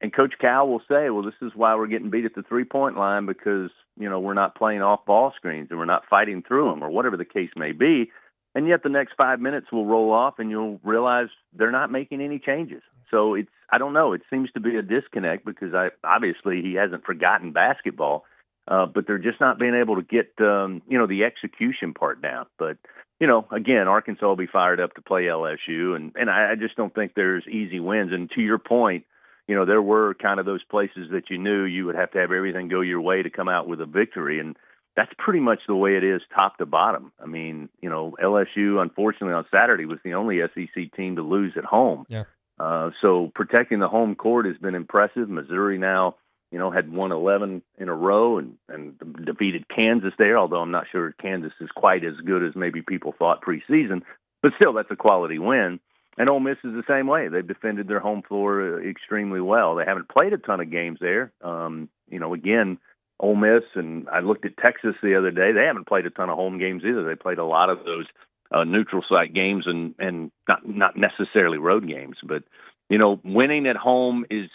And Coach Cal will say, well, this is why we're getting beat at the three-point line because, we're not playing off ball screens and we're not fighting through them or whatever the case may be. And yet the next 5 minutes will roll off and you'll realize they're not making any changes. So I don't know. It seems to be a disconnect because obviously he hasn't forgotten basketball, but they're just not being able to get, the execution part down. But, again, Arkansas will be fired up to play LSU. And I just don't think there's easy wins. And to your point, there were kind of those places that you knew you would have to have everything go your way to come out with a victory. And that's pretty much the way it is top to bottom. LSU, unfortunately, on Saturday was the only SEC team to lose at home. Yeah. So protecting the home court has been impressive. Missouri now, had won 11 in a row and defeated Kansas there, although I'm not sure Kansas is quite as good as maybe people thought preseason. But still, that's a quality win. And Ole Miss is the same way. They've defended their home floor extremely well. They haven't played a ton of games there. Again, Ole Miss, and I looked at Texas the other day, they haven't played a ton of home games either. They played a lot of those neutral site games and not necessarily road games. But, winning at home is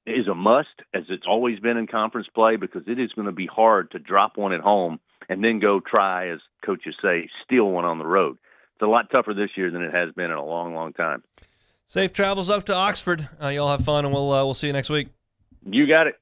a must, as it's always been in conference play, because it is going to be hard to drop one at home and then go try, as coaches say, steal one on the road. It's a lot tougher this year than it has been in a long, long time. Safe travels up to Oxford. Y'all have fun, and we'll see you next week. You got it.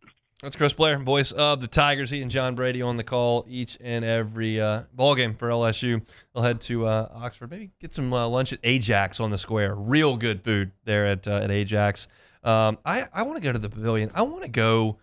That's Chris Blair, voice of the Tigers. He and John Brady on the call each and every ball game for LSU. They'll head to Oxford, maybe get some lunch at Ajax on the Square. Real good food there at Ajax. I want to go to the Pavilion. I want to go.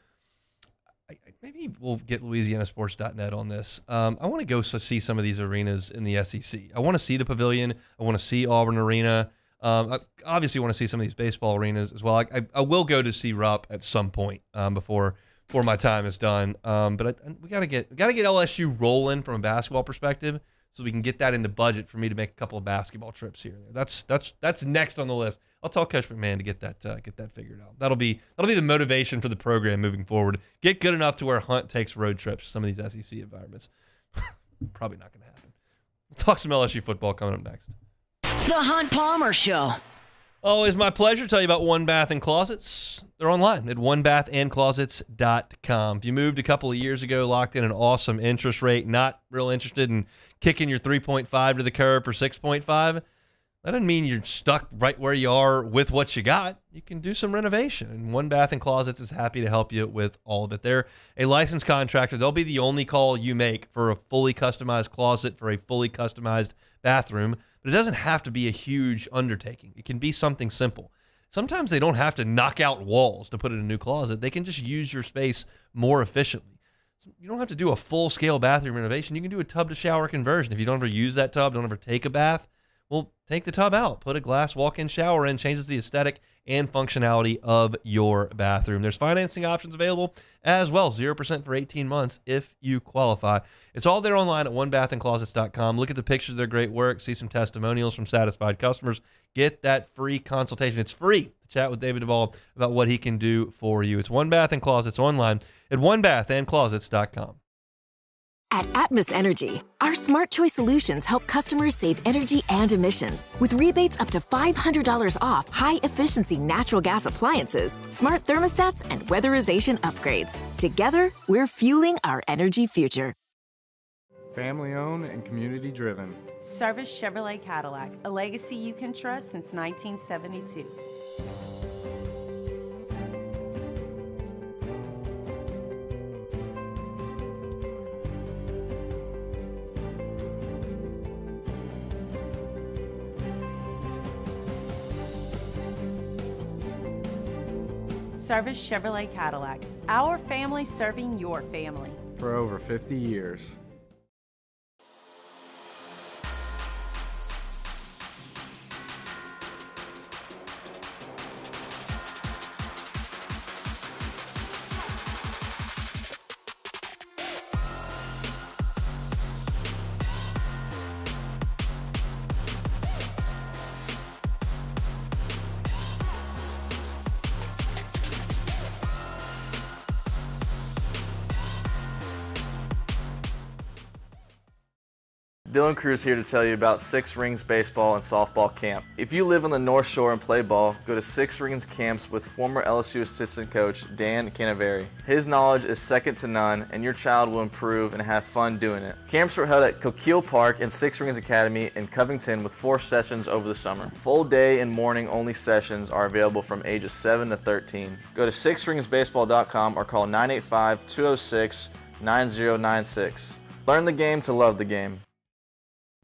Maybe we'll get LouisianaSports.net on this. I want to go see some of these arenas in the SEC. I want to see the Pavilion. I want to see Auburn Arena. I obviously want to see some of these baseball arenas as well. I will go to see Rupp at some point before my time is done. But we gotta get LSU rolling from a basketball perspective, so we can get that into budget for me to make a couple of basketball trips here. That's next on the list. I'll tell Coach McMahon to get that figured out. That'll be the motivation for the program moving forward. Get good enough to where Hunt takes road trips to some of these SEC environments. Probably not going to happen. We'll talk some LSU football coming up next. The Hunt Palmer Show. Always my pleasure to tell you about One Bath and Closets. They're online at onebathandclosets.com. If you moved a couple of years ago, locked in an awesome interest rate, not real interested in kicking your 3.5 to the curb for 6.5, that doesn't mean you're stuck right where you are with what you got. You can do some renovation, and One Bath and Closets is happy to help you with all of it. They're a licensed contractor. They'll be the only call you make for a fully customized closet, for a fully customized bathroom. But it doesn't have to be a huge undertaking. It can be something simple. Sometimes they don't have to knock out walls to put in a new closet. They can just use your space more efficiently. So you don't have to do a full-scale bathroom renovation. You can do a tub-to-shower conversion. If you don't ever use that tub, don't ever take a bath, well, take the tub out, put a glass walk-in shower in, changes the aesthetic and functionality of your bathroom. There's financing options available as well, 0% for 18 months if you qualify. It's all there online at onebathandclosets.com. Look at the pictures of their great work, see some testimonials from satisfied customers. Get that free consultation. It's free to chat with David Duvall about what he can do for you. It's One Bath and Closets online at onebathandclosets.com. At Atmos Energy, our Smart Choice solutions help customers save energy and emissions with rebates up to $500 off high-efficiency natural gas appliances, smart thermostats, and weatherization upgrades. Together, we're fueling our energy future. Family-owned and community-driven. Service Chevrolet Cadillac, a legacy you can trust since 1972. Service Chevrolet Cadillac, our family serving your family. For over 50 years. Dylan Cruz here to tell you about Six Rings Baseball and Softball Camp. If you live on the North Shore and play ball, go to Six Rings Camps with former LSU assistant coach Dan Canaveri. His knowledge is second to none, and your child will improve and have fun doing it. Camps were held at Coquille Park and Six Rings Academy in Covington with 4 sessions over the summer. Full day and morning only sessions are available from ages 7 to 13. Go to sixringsbaseball.com or call 985-206-9096. Learn the game to love the game.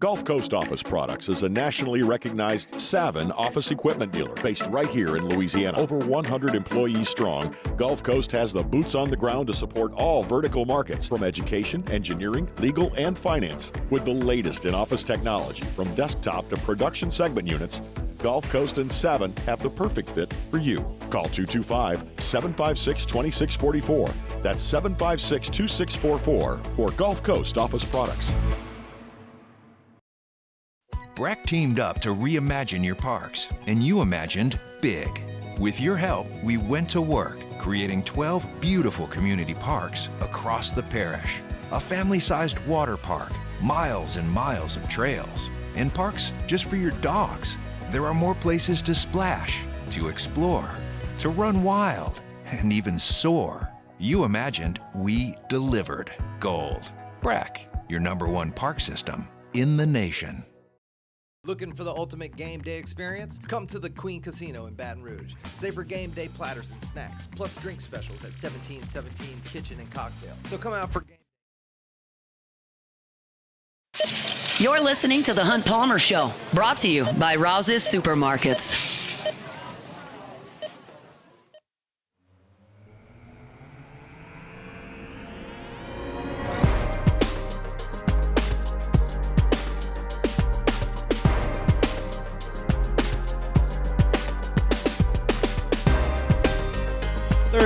Gulf Coast Office Products is a nationally recognized Savin office equipment dealer based right here in Louisiana. Over 100 employees strong, Gulf Coast has the boots on the ground to support all vertical markets, from education, engineering, legal, and finance. With the latest in office technology, from desktop to production segment units, Gulf Coast and Savin have the perfect fit for you. Call 225-756-2644. That's 756-2644 for Gulf Coast Office Products. Breck teamed up to reimagine your parks, and you imagined big. With your help, we went to work, creating 12 beautiful community parks across the parish. A family-sized water park, miles and miles of trails, and parks just for your dogs. There are more places to splash, to explore, to run wild, and even soar. You imagined, we delivered. Gold. Breck, your #1 park system in the nation. Looking for the ultimate game day experience? Come to the Queen Casino in Baton Rouge. Savor game day platters and snacks, plus drink specials at 1717 Kitchen and Cocktail. So come out for game. You're listening to The Hunt Palmer Show, brought to you by Rouse's Supermarkets.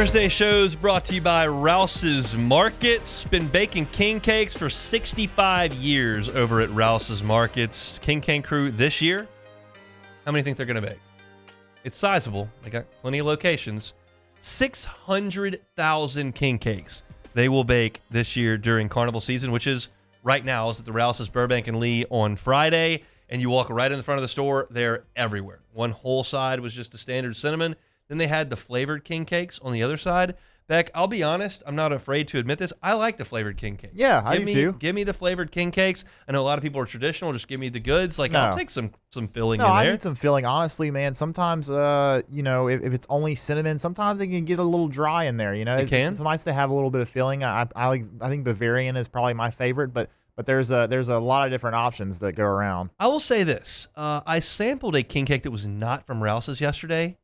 Thursday shows brought to you by Rouse's Markets. Been baking king cakes for 65 years over at Rouse's Markets. King Cake Crew this year, how many think they're going to bake? It's sizable. They got plenty of locations. 600,000 king cakes they will bake this year during carnival season, which is right now. Is at the Rouse's Burbank and Lee on Friday, and you walk right in the front of the store. They're everywhere. One whole side was just the standard cinnamon. Then they had the flavored king cakes on the other side. Beck, I'll be honest, I'm not afraid to admit this. I like the flavored king cakes. Yeah, I do too. Give me the flavored king cakes. I know a lot of people are traditional. Just give me the goods. Like, No. I'll take some filling No, in I there. need some filling. Honestly, man, sometimes, if it's only cinnamon, sometimes it can get a little dry in there. It can? It's nice to have a little bit of filling. I think Bavarian is probably my favorite, but there's a lot of different options that go around. I will say this. I sampled a king cake that was not from Rouse's yesterday,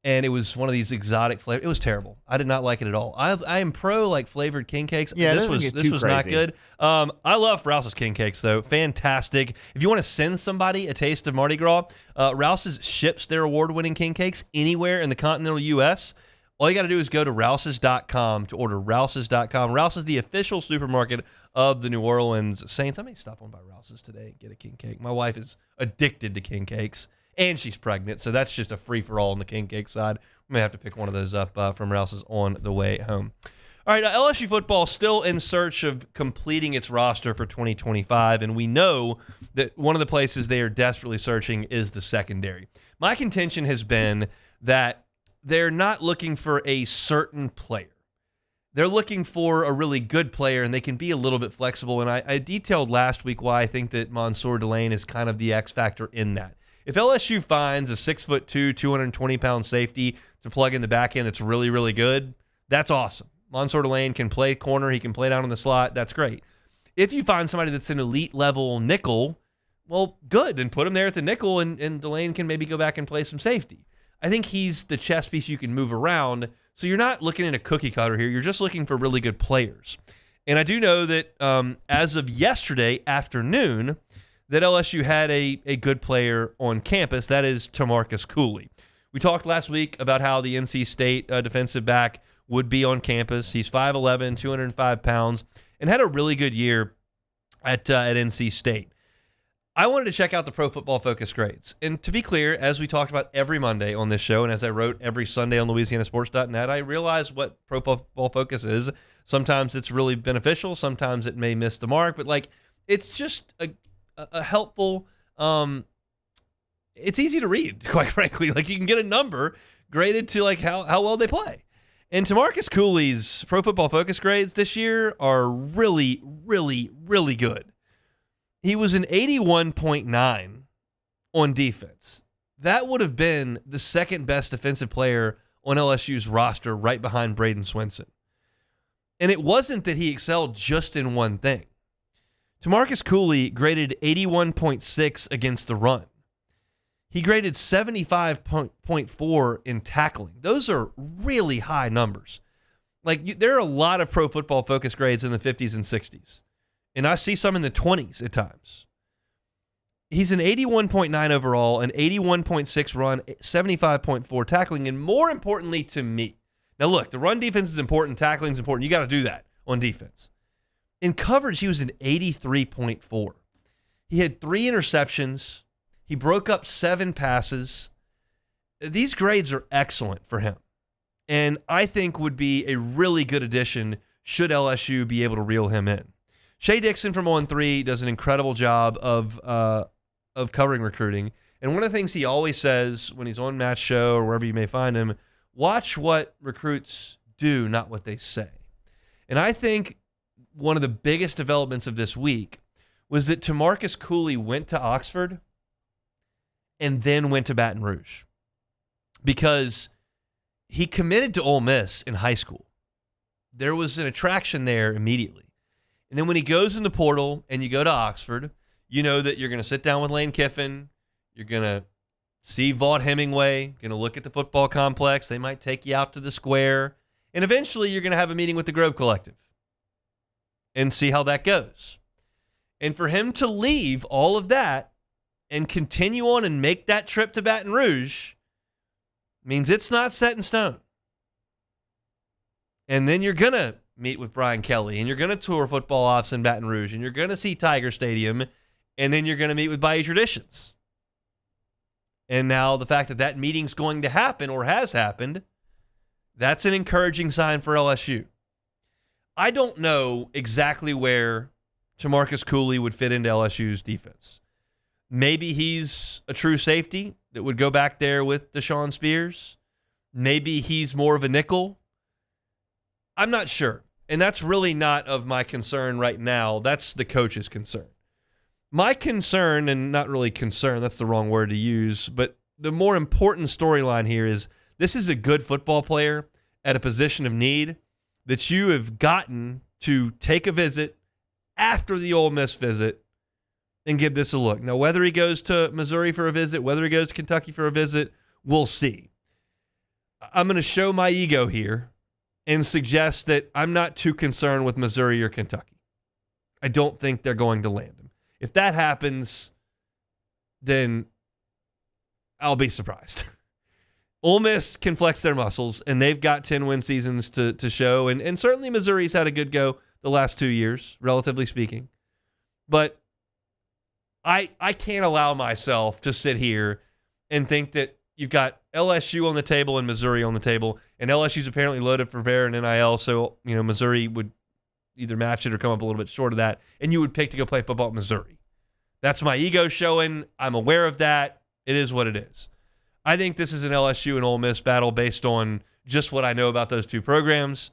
and it was one of these exotic flavors. It was terrible. I did not like it at all. I am pro like flavored king cakes. Yeah, this it doesn't was get too not crazy. good. I love Rouse's king cakes though. Fantastic. If you want to send somebody a taste of Mardi Gras, Rouse's ships their award-winning king cakes anywhere in the continental U.S. All you got to do is go to Rouse's.com to order Rouse's.com. Rouse is the official supermarket of the New Orleans Saints. I may stop on by Rouse's today and get a king cake. My wife is addicted to king cakes, and she's pregnant, so that's just a free-for-all on the king cake side. We may have to pick one of those up from Rouse's on the way home. All right, LSU football still in search of completing its roster for 2025, and we know that one of the places they are desperately searching is the secondary. My contention has been that they're not looking for a certain player. They're looking for a really good player, and they can be a little bit flexible. And I detailed last week why I think that Mansour Delane is kind of the X factor in that. If LSU finds a 6'2", 220-pound safety to plug in the back end that's really, really good, that's awesome. Mansour Delane can play corner. He can play down in the slot. That's great. If you find somebody that's an elite-level nickel, well, good. Then put him there at the nickel, and Delane can maybe go back and play some safety. I think he's the chess piece you can move around. So you're not looking at a cookie cutter here. You're just looking for really good players. And I do know that as of yesterday afternoon, that LSU had a good player on campus. That is Tamarcus Cooley. We talked last week about how the NC State defensive back would be on campus. He's 5'11", 205 pounds, and had a really good year at NC State. I wanted to check out the Pro Football Focus grades. And to be clear, as we talked about every Monday on this show, and as I wrote every Sunday on LouisianaSports.net, I realize what Pro Football Focus is. Sometimes it's really beneficial. Sometimes it may miss the mark. But, it's just a helpful it's easy to read, quite frankly. You can get a number graded to, how well they play. And Tamarcus Cooley's Pro Football Focus grades this year are really, really, really good. He was an 81.9 on defense. That would have been the second best defensive player on LSU's roster, right behind Braden Swinson. And it wasn't that he excelled just in one thing. Tamarcus Cooley graded 81.6 against the run. He graded 75.4 in tackling. Those are really high numbers. There are a lot of Pro Football Focus grades in the 50s and 60s. And I see some in the 20s at times. He's an 81.9 overall, an 81.6 run, 75.4 tackling, and more importantly to me. Now look, the run defense is important, tackling is important. You got to do that on defense. In coverage, he was an 83.4. He had 3 interceptions. He broke up 7 passes. These grades are excellent for him, and I think would be a really good addition should LSU be able to reel him in. Shea Dixon from On3 does an incredible job of covering recruiting. And one of the things he always says when he's on Matt's show or wherever you may find him, watch what recruits do, not what they say. And I think one of the biggest developments of this week was that Tamarcus Cooley went to Oxford and then went to Baton Rouge because he committed to Ole Miss in high school. There was an attraction there immediately. And then when he goes in the portal and you go to Oxford, you know that you're going to sit down with Lane Kiffin. You're going to see Vaught Hemingway, going to look at the football complex. They might take you out to the square. And eventually you're going to have a meeting with the Grove Collective and see how that goes. And for him to leave all of that and continue on and make that trip to Baton Rouge means it's not set in stone. And then you're going to meet with Brian Kelly, and you're going to tour football ops in Baton Rouge, and you're going to see Tiger Stadium, and then you're going to meet with Bayou Traditions. And now the fact that that meeting's going to happen or has happened, that's an encouraging sign for LSU. I don't know exactly where Tamarcus Cooley would fit into LSU's defense. Maybe he's a true safety that would go back there with Deshaun Spears. Maybe he's more of a nickel. I'm not sure. And that's really not of my concern right now. That's the coach's concern. My concern, and not really concern, that's the wrong word to use, but the more important storyline here is this is a good football player at a position of need that you have gotten to take a visit after the Ole Miss visit and give this a look. Now, whether he goes to Missouri for a visit, whether he goes to Kentucky for a visit, we'll see. I'm going to show my ego here and suggest that I'm not too concerned with Missouri or Kentucky. I don't think they're going to land him. If that happens, then I'll be surprised. Ole Miss can flex their muscles, and they've got 10-win seasons to show, and certainly Missouri's had a good go the last 2 years, relatively speaking. But I can't allow myself to sit here and think that you've got LSU on the table and Missouri on the table, and LSU's apparently loaded for bear and NIL, so Missouri would either match it or come up a little bit short of that, and you would pick to go play football at Missouri. That's my ego showing. I'm aware of that. It is what it is. I think this is an LSU and Ole Miss battle based on just what I know about those two programs.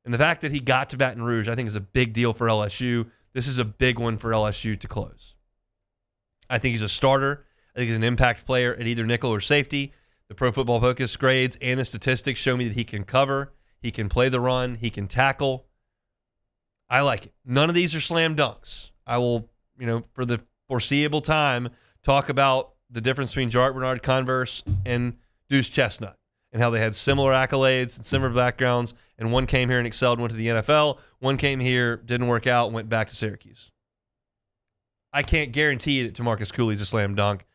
And the fact that he got to Baton Rouge, I think, is a big deal for LSU. This is a big one for LSU to close. I think he's a starter. I think he's an impact player at either nickel or safety. The Pro Football Focus grades and the statistics show me that he can cover, he can play the run, he can tackle. I like it. None of these are slam dunks. I will, for the foreseeable time, talk about the difference between Jarrett Bernard Converse and Deuce Chestnut and how they had similar accolades and similar backgrounds, and one came here and excelled and went to the NFL. One came here, didn't work out, and went back to Syracuse. I can't guarantee that Tamarcus Cooley's a slam dunk.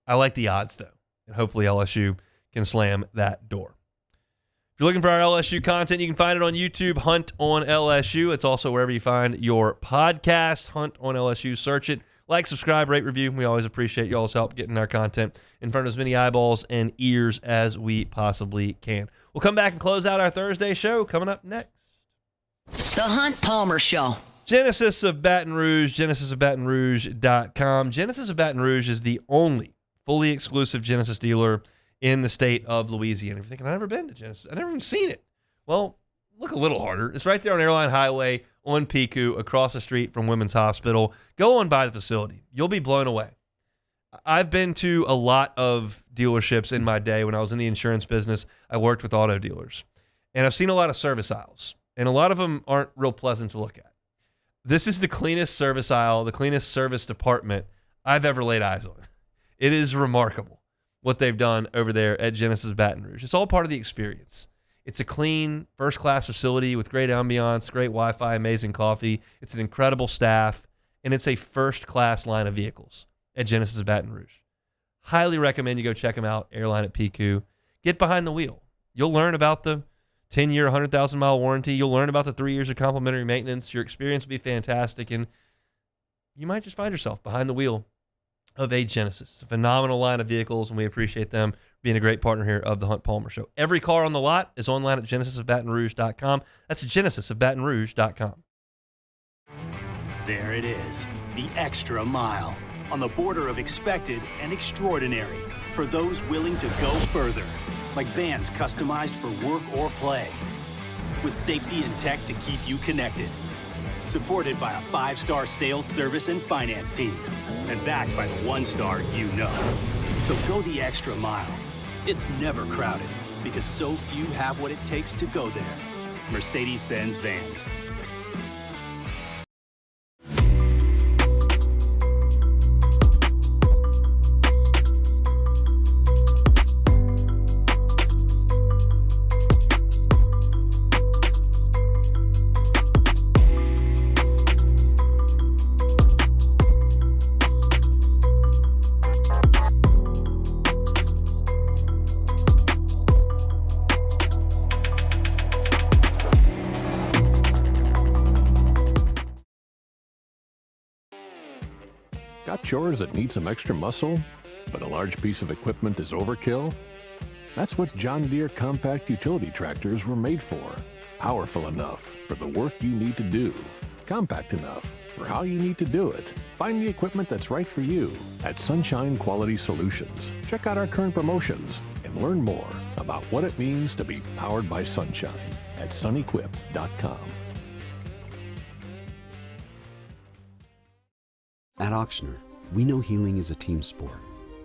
I like the odds, though, and hopefully LSU can slam that door. If you're looking for our LSU content, you can find it on YouTube, Hunt on LSU. It's also wherever you find your podcast, Hunt on LSU. Search it. Like, subscribe, rate, review. We always appreciate y'all's help getting our content in front of as many eyeballs and ears as we possibly can. We'll come back and close out our Thursday show coming up next. The Hunt Palmer Show. Genesis of Baton Rouge, genesisofbatonrouge.com. Genesis of Baton Rouge is the only fully exclusive Genesis dealer in the state of Louisiana. If you're thinking, I've never been to Genesis, I've never even seen it. Well, look a little harder. It's right there on Airline Highway on Pico, across the street from Women's Hospital. Go on by the facility. You'll be blown away. I've been to a lot of dealerships in my day. When I was in the insurance business, I worked with auto dealers. And I've seen a lot of service aisles, and a lot of them aren't real pleasant to look at. This is the cleanest service aisle, the cleanest service department I've ever laid eyes on. It is remarkable what they've done over there at Genesis Baton Rouge. It's all part of the experience. It's a clean, first-class facility with great ambiance, great Wi-Fi, amazing coffee. It's an incredible staff, and it's a first-class line of vehicles at Genesis Baton Rouge. Highly recommend you go check them out, Airline at PQ. Get behind the wheel. You'll learn about the 10-year, 100,000-mile warranty. You'll learn about the 3 years of complimentary maintenance. Your experience will be fantastic, and you might just find yourself behind the wheel of a Genesis. It's a phenomenal line of vehicles, and we appreciate them being a great partner here of the Hunt Palmer Show. Every car on the lot is online at genesisofbatonrouge.com. That's genesisofbatonrouge.com. There it is, the extra mile, on the border of expected and extraordinary, for those willing to go further, like vans customized for work or play, with safety and tech to keep you connected. Supported by a 5-star sales, service, and finance team, and backed by the 1-star you know. So go the extra mile. It's never crowded, because so few have what it takes to go there. Mercedes-Benz Vans. Got chores that need some extra muscle, but a large piece of equipment is overkill? That's what John Deere compact utility tractors were made for. Powerful enough for the work you need to do. Compact enough for how you need to do it. Find the equipment that's right for you at Sunshine Quality Solutions. Check out our current promotions and learn more about what it means to be powered by sunshine at sunequip.com. At Auctioner, we know healing is a team sport.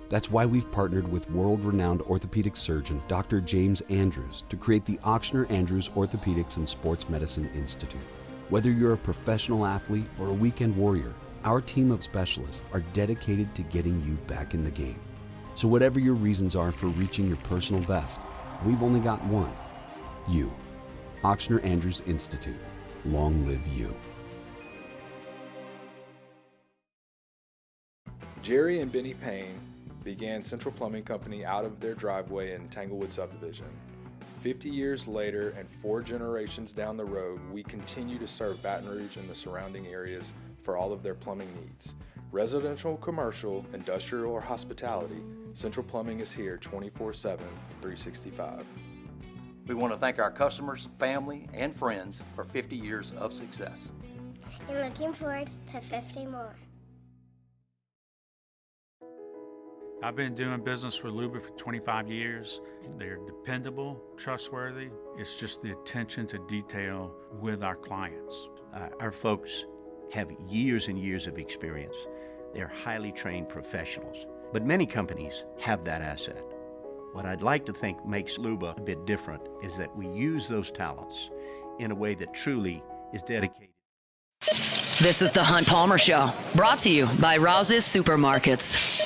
That's why we've partnered with world-renowned orthopedic surgeon Dr. James Andrews to create the Auctioner Andrews Orthopedics and Sports Medicine Institute. Whether you're a professional athlete or a weekend warrior, our team of specialists are dedicated to getting you back in the game. So whatever your reasons are for reaching your personal best, we've only got one: you. Auctioner Andrews Institute. Long live you. Jerry and Benny Payne began Central Plumbing Company out of their driveway in Tanglewood subdivision. 50 years later and 4 generations down the road, we continue to serve Baton Rouge and the surrounding areas for all of their plumbing needs. Residential, commercial, industrial, or hospitality, Central Plumbing is here 24/7, 365. We want to thank our customers, family, and friends for 50 years of success. And looking forward to 50 more. I've been doing business with Luba for 25 years. They're dependable, trustworthy. It's just the attention to detail with our clients. Our folks have years and years of experience. They're highly trained professionals. But many companies have that asset. What I'd like to think makes Luba a bit different is that we use those talents in a way that truly is dedicated. This is the Hunt Palmer Show, brought to you by Rouse's Supermarkets.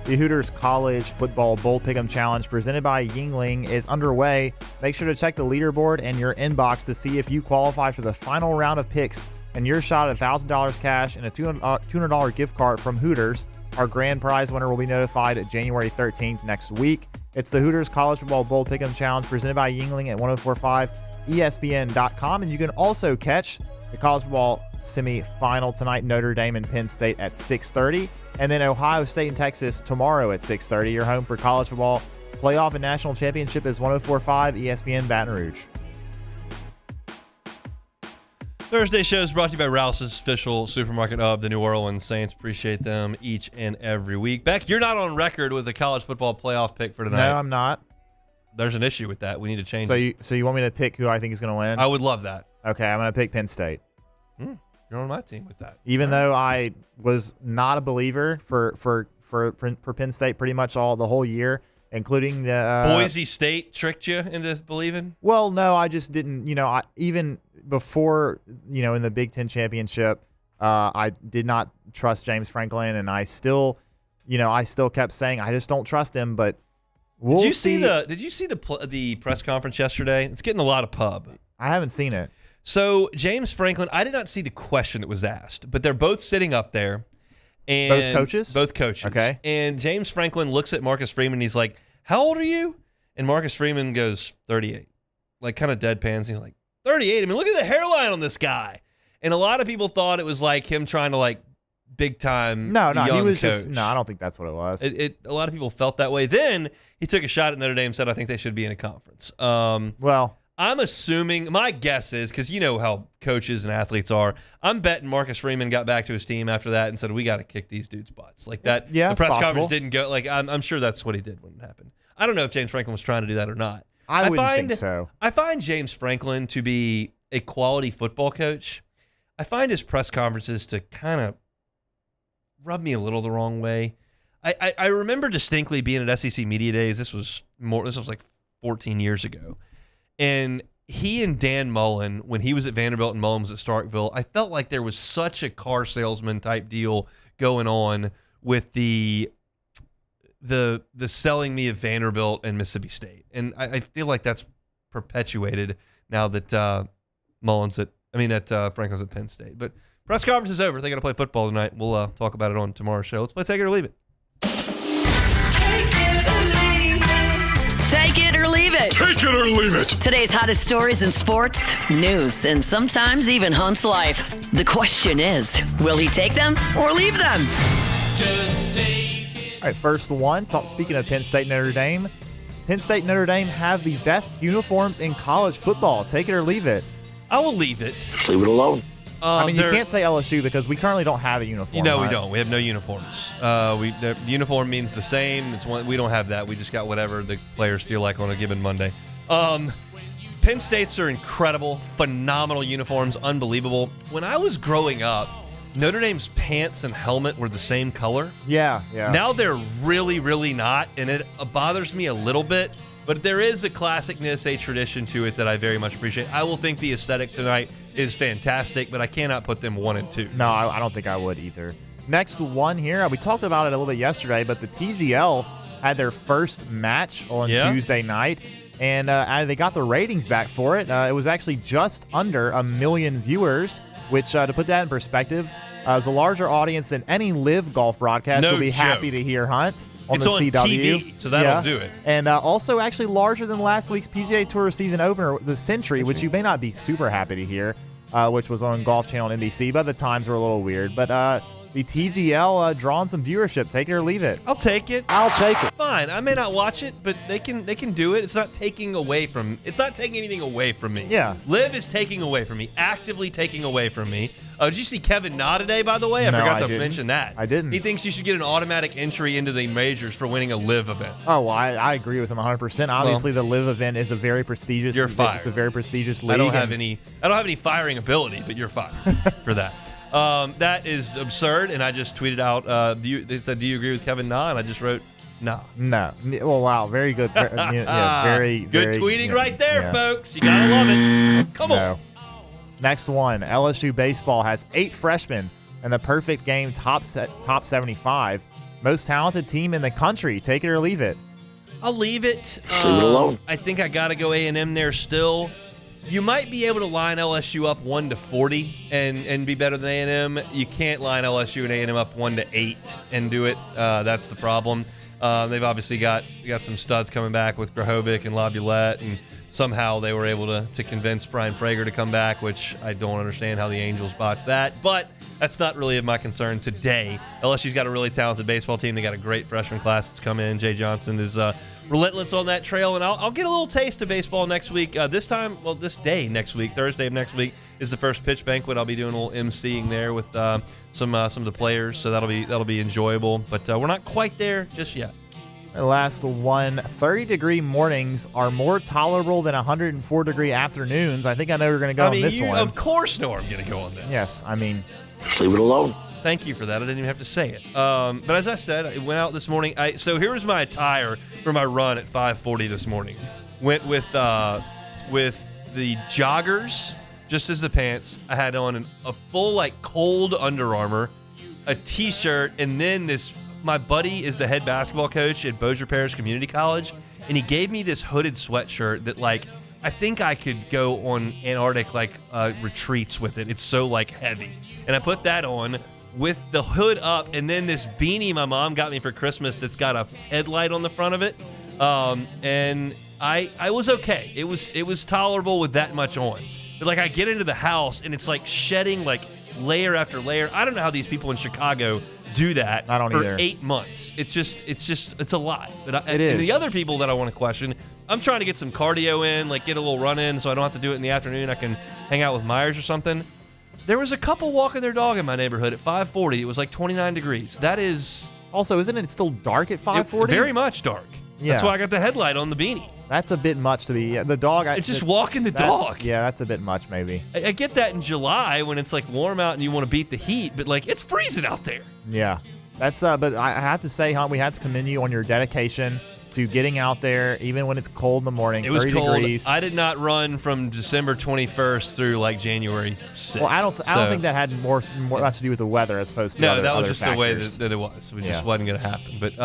The Hooters College Football Bowl Pick'em Challenge presented by Yingling is underway. Make sure to check the leaderboard and your inbox to see if you qualify for the final round of picks and your shot at $1,000 cash and a $200 gift card from Hooters. Our grand prize winner will be notified January 13th next week. It's the Hooters College Football Bowl Pick'em Challenge presented by Yingling at 1045ESPN.com. And you can also catch the college football semi-final tonight, Notre Dame and Penn State at 6:30, and then Ohio State and Texas tomorrow at 6:30. Your home for college football playoff and national championship is 1045 ESPN Baton Rouge. Thursday show is brought to you by Rouse's, official supermarket of the New Orleans Saints. Appreciate them each and every week. Beck, you're not on record with the college football playoff pick for tonight. No, I'm not. There's an issue with that. We need to change it. So you want me to pick who I think is going to win? I would love that. Okay, I'm going to pick Penn State. You're on my team with that. Even though I was not a believer for Penn State pretty much the whole year, including the Boise State tricked you into believing? Well, no, I just didn't. Even before in the Big Ten championship, I did not trust James Franklin, and I still kept saying I just don't trust him. But we'll see. Did you see the press conference yesterday? It's getting a lot of pub. I haven't seen it. So James Franklin, I did not see the question that was asked, but they're both sitting up there. And Both coaches. Okay. And James Franklin looks at Marcus Freeman and he's like, "How old are you?" And Marcus Freeman goes, 38. Like kind of deadpans. He's like, 38? I mean, look at the hairline on this guy. And a lot of people thought it was like him trying to big time No, young he was coach. just I don't think that's what it was. A lot of people felt that way. Then he took a shot at Notre Dame and said, "I think they should be in a conference." Well, I'm assuming, my guess is, because you know how coaches and athletes are, I'm betting Marcus Freeman got back to his team after that and said, "We got to kick these dudes' butts." Like that. Yeah, the press possible. conference didn't go. I'm sure that's what he did when it happened. I don't know if James Franklin was trying to do that or not. I wouldn't think so. I find James Franklin to be a quality football coach. I find his press conferences to kind of rub me a little the wrong way. I remember distinctly being at SEC Media Days. This was like 14 years ago. And he and Dan Mullen, when he was at Vanderbilt and Mullen was at Starkville, I felt like there was such a car salesman type deal going on with the selling me of Vanderbilt and Mississippi State. And I feel like that's perpetuated now that Franklin's at Penn State. But press conference is over. They got to play football tonight. We'll talk about it on tomorrow's show. Let's play Take It or Leave It. Take it or leave believe it. Today's hottest stories in sports, news, and sometimes even Hunt's life. The question is, will he take them or leave them? All right, first one. Speaking of Penn State Notre Dame, Penn State Notre Dame have the best uniforms in college football. Take it or leave it. I will leave it. Leave it alone. I mean, you can't say LSU because we currently don't have a uniform. No, we don't. We have no uniforms. The uniform means the same. We don't have that. We just got whatever the players feel like on a given Monday. Penn State's are incredible, phenomenal uniforms, unbelievable. When I was growing up, Notre Dame's pants and helmet were the same color. Yeah. Now they're really, really not, and it bothers me a little bit. But there is a classicness, a tradition to it that I very much appreciate. I will think the aesthetic tonight is fantastic, but I cannot put them 1 and 2. No, I don't think I would either. Next one here, we talked about it a little bit yesterday, but the TGL had their first match on Tuesday night, and they got the ratings back for it. It was actually just under 1 million viewers, which, to put that in perspective, is a larger audience than any live golf broadcast. You'll be happy to hear, Hunt. It's on TV, so that'll do it. And also actually larger than last week's PGA Tour season opener, the Century, which you may not be super happy to hear, which was on Golf Channel and NBC, but the times were a little weird. But the TGL drawing some viewership. Take it or leave it. I'll take it. Fine. I may not watch it, but they can do it. It's not taking anything away from me. Yeah. Liv is taking away from me, actively taking away from me. Did you see Kevin Na today, by the way? I forgot to mention that. I didn't. He thinks you should get an automatic entry into the majors for winning a Liv event. Oh, well, I agree with him 100%. Obviously, the Liv event is a very prestigious. You're fired. It's a very prestigious league. I don't have any firing ability, but you're fired for that. That is absurd, and I just tweeted out. They said, "Do you agree with Kevin Na?" And I just wrote, "No." No. Well, wow, very good. Very good tweeting right there, folks. You gotta love it. Come on. Next one. LSU baseball has 8 freshmen in the perfect game top 75. Most talented team in the country. Take it or leave it. I'll leave it. Leave it alone. I think I gotta go A&M there still. You might be able to line LSU up 1-40 and be better than A&M. You can't line LSU and A&M up 1-8 and do it. That's the problem. They've obviously got some studs coming back with Grahovic and Laviolette, and somehow they were able to convince Brian Prager to come back, which I don't understand how the Angels botched that. But that's not really of my concern today. LSU's got a really talented baseball team. They got a great freshman class that's come in. Jay Johnson is relentless on that trail, and I'll get a little taste of baseball next week. This day next week, Thursday of next week, is the first pitch banquet. I'll be doing a little emceeing there with some of the players, so that'll be enjoyable. But we're not quite there just yet. The last one, 30-degree mornings are more tolerable than 104-degree afternoons. I think I know we're going to go on this one. Of course know I'm going to go on this. Yes, I mean. Leave it alone. Thank you for that. I didn't even have to say it. But as I said, I went out this morning. So here was my attire for my run at 5:40 this morning. Went with the joggers, just as the pants. I had on a full cold Under Armour, a T-shirt, and then this. My buddy is the head basketball coach at Bossier Parish Community College, and he gave me this hooded sweatshirt that I think I could go on Antarctic retreats with it. It's so heavy, and I put that on with the hood up, and then this beanie my mom got me for Christmas that's got a headlight on the front of it, and I was okay. It was tolerable with that much on, but I get into the house and it's shedding layer after layer. I don't know how these people in Chicago do that for 8 months. It's a lot. But it is. And the other people that I want to question, I'm trying to get some cardio in, get a little run in, so I don't have to do it in the afternoon. I can hang out with Myers or something. There was a couple walking their dog in my neighborhood at 5:40. It was 29 degrees. That is... Also, isn't it still dark at 5:40? Very much dark. Yeah. That's why I got the headlight on the beanie. That's a bit much to be. The dog. It's just walking the dog. Yeah, that's a bit much, maybe. I get that in July when it's warm out and you want to beat the heat, but it's freezing out there. Yeah, that's. But I have to say, Hunt, we have to commend you on your dedication to getting out there, even when it's cold in the morning. It was 30 cold. degrees. I did not run from December 21st through January 6th. Well, I don't think that had more much to do with the weather as opposed to that was other just factors. the way that it was. It just wasn't going to happen. But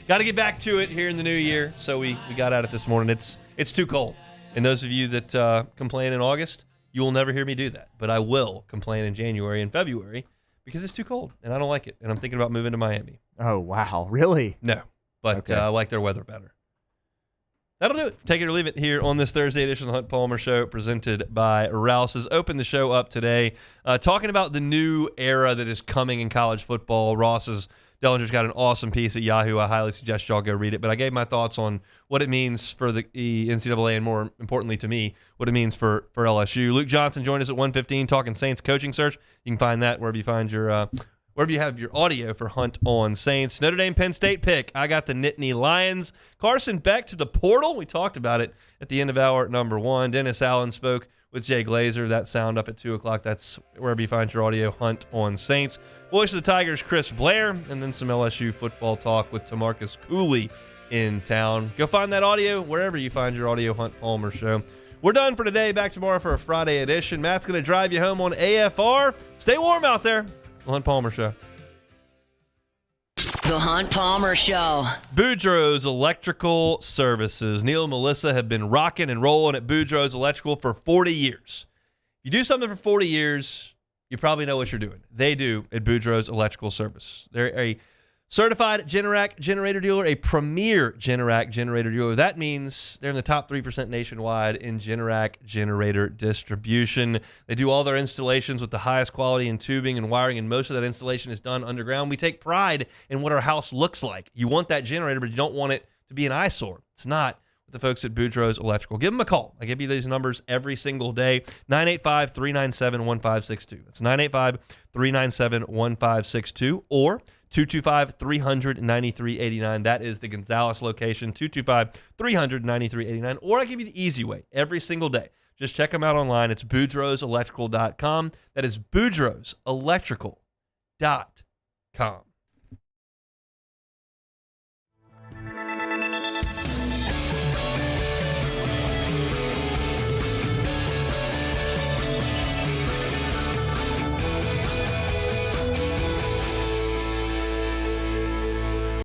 got to get back to it here in the new year. So we got at it this morning. It's too cold. And those of you that complain in August, you will never hear me do that. But I will complain in January and February because it's too cold and I don't like it. And I'm thinking about moving to Miami. Oh, wow. Really? No. But okay. I like their weather better. That'll do it. Take it or leave it here on this Thursday edition of the Hunt Palmer Show, presented by Rouse's. Open the show up today, talking about the new era that is coming in college football. Dellinger's got an awesome piece at Yahoo. I highly suggest y'all go read it. But I gave my thoughts on what it means for the NCAA and, more importantly to me, what it means for LSU. Luke Johnson joined us at 1:15 talking Saints coaching search. You can find that wherever you find your wherever you have your audio for Hunt on Saints. Notre Dame Penn State pick. I got the Nittany Lions. Carson Beck to the portal. We talked about it at the end of hour number 1. Dennis Allen spoke with Jay Glazer. That sound up at 2 o'clock. That's wherever you find your audio. Hunt on Saints. Voice of the Tigers, Chris Blair, and then some LSU football talk with Tamarcus Cooley in town. Go find that audio wherever you find your audio. Hunt Palmer Show. We're done for today. Back tomorrow for a Friday edition. Matt's going to drive you home on AFR. Stay warm out there. The Hunt Palmer Show. The Hunt Palmer Show. Boudreaux's Electrical Services. Neil and Melissa have been rocking and rolling at Boudreaux's Electrical for 40 years. If you do something for 40 years, you probably know what you're doing. They do at Boudreaux's Electrical Service. They're a certified Generac generator dealer, a premier Generac generator dealer. That means they're in the top 3% nationwide in Generac generator distribution. They do all their installations with the highest quality in tubing and wiring, and most of that installation is done underground. We take pride in what our house looks like. You want that generator, but you don't want it to be an eyesore. It's not with the folks at Boudreaux's Electrical. Give them a call. I give you these numbers every single day. 985-397-1562. That's 985-397-1562 or 225-300-9389. That is the Gonzales location, 225-300-9389. Or I give you the easy way every single day. Just check them out online. It's boudreauxelectrical.com. That is boudreauxelectrical.com.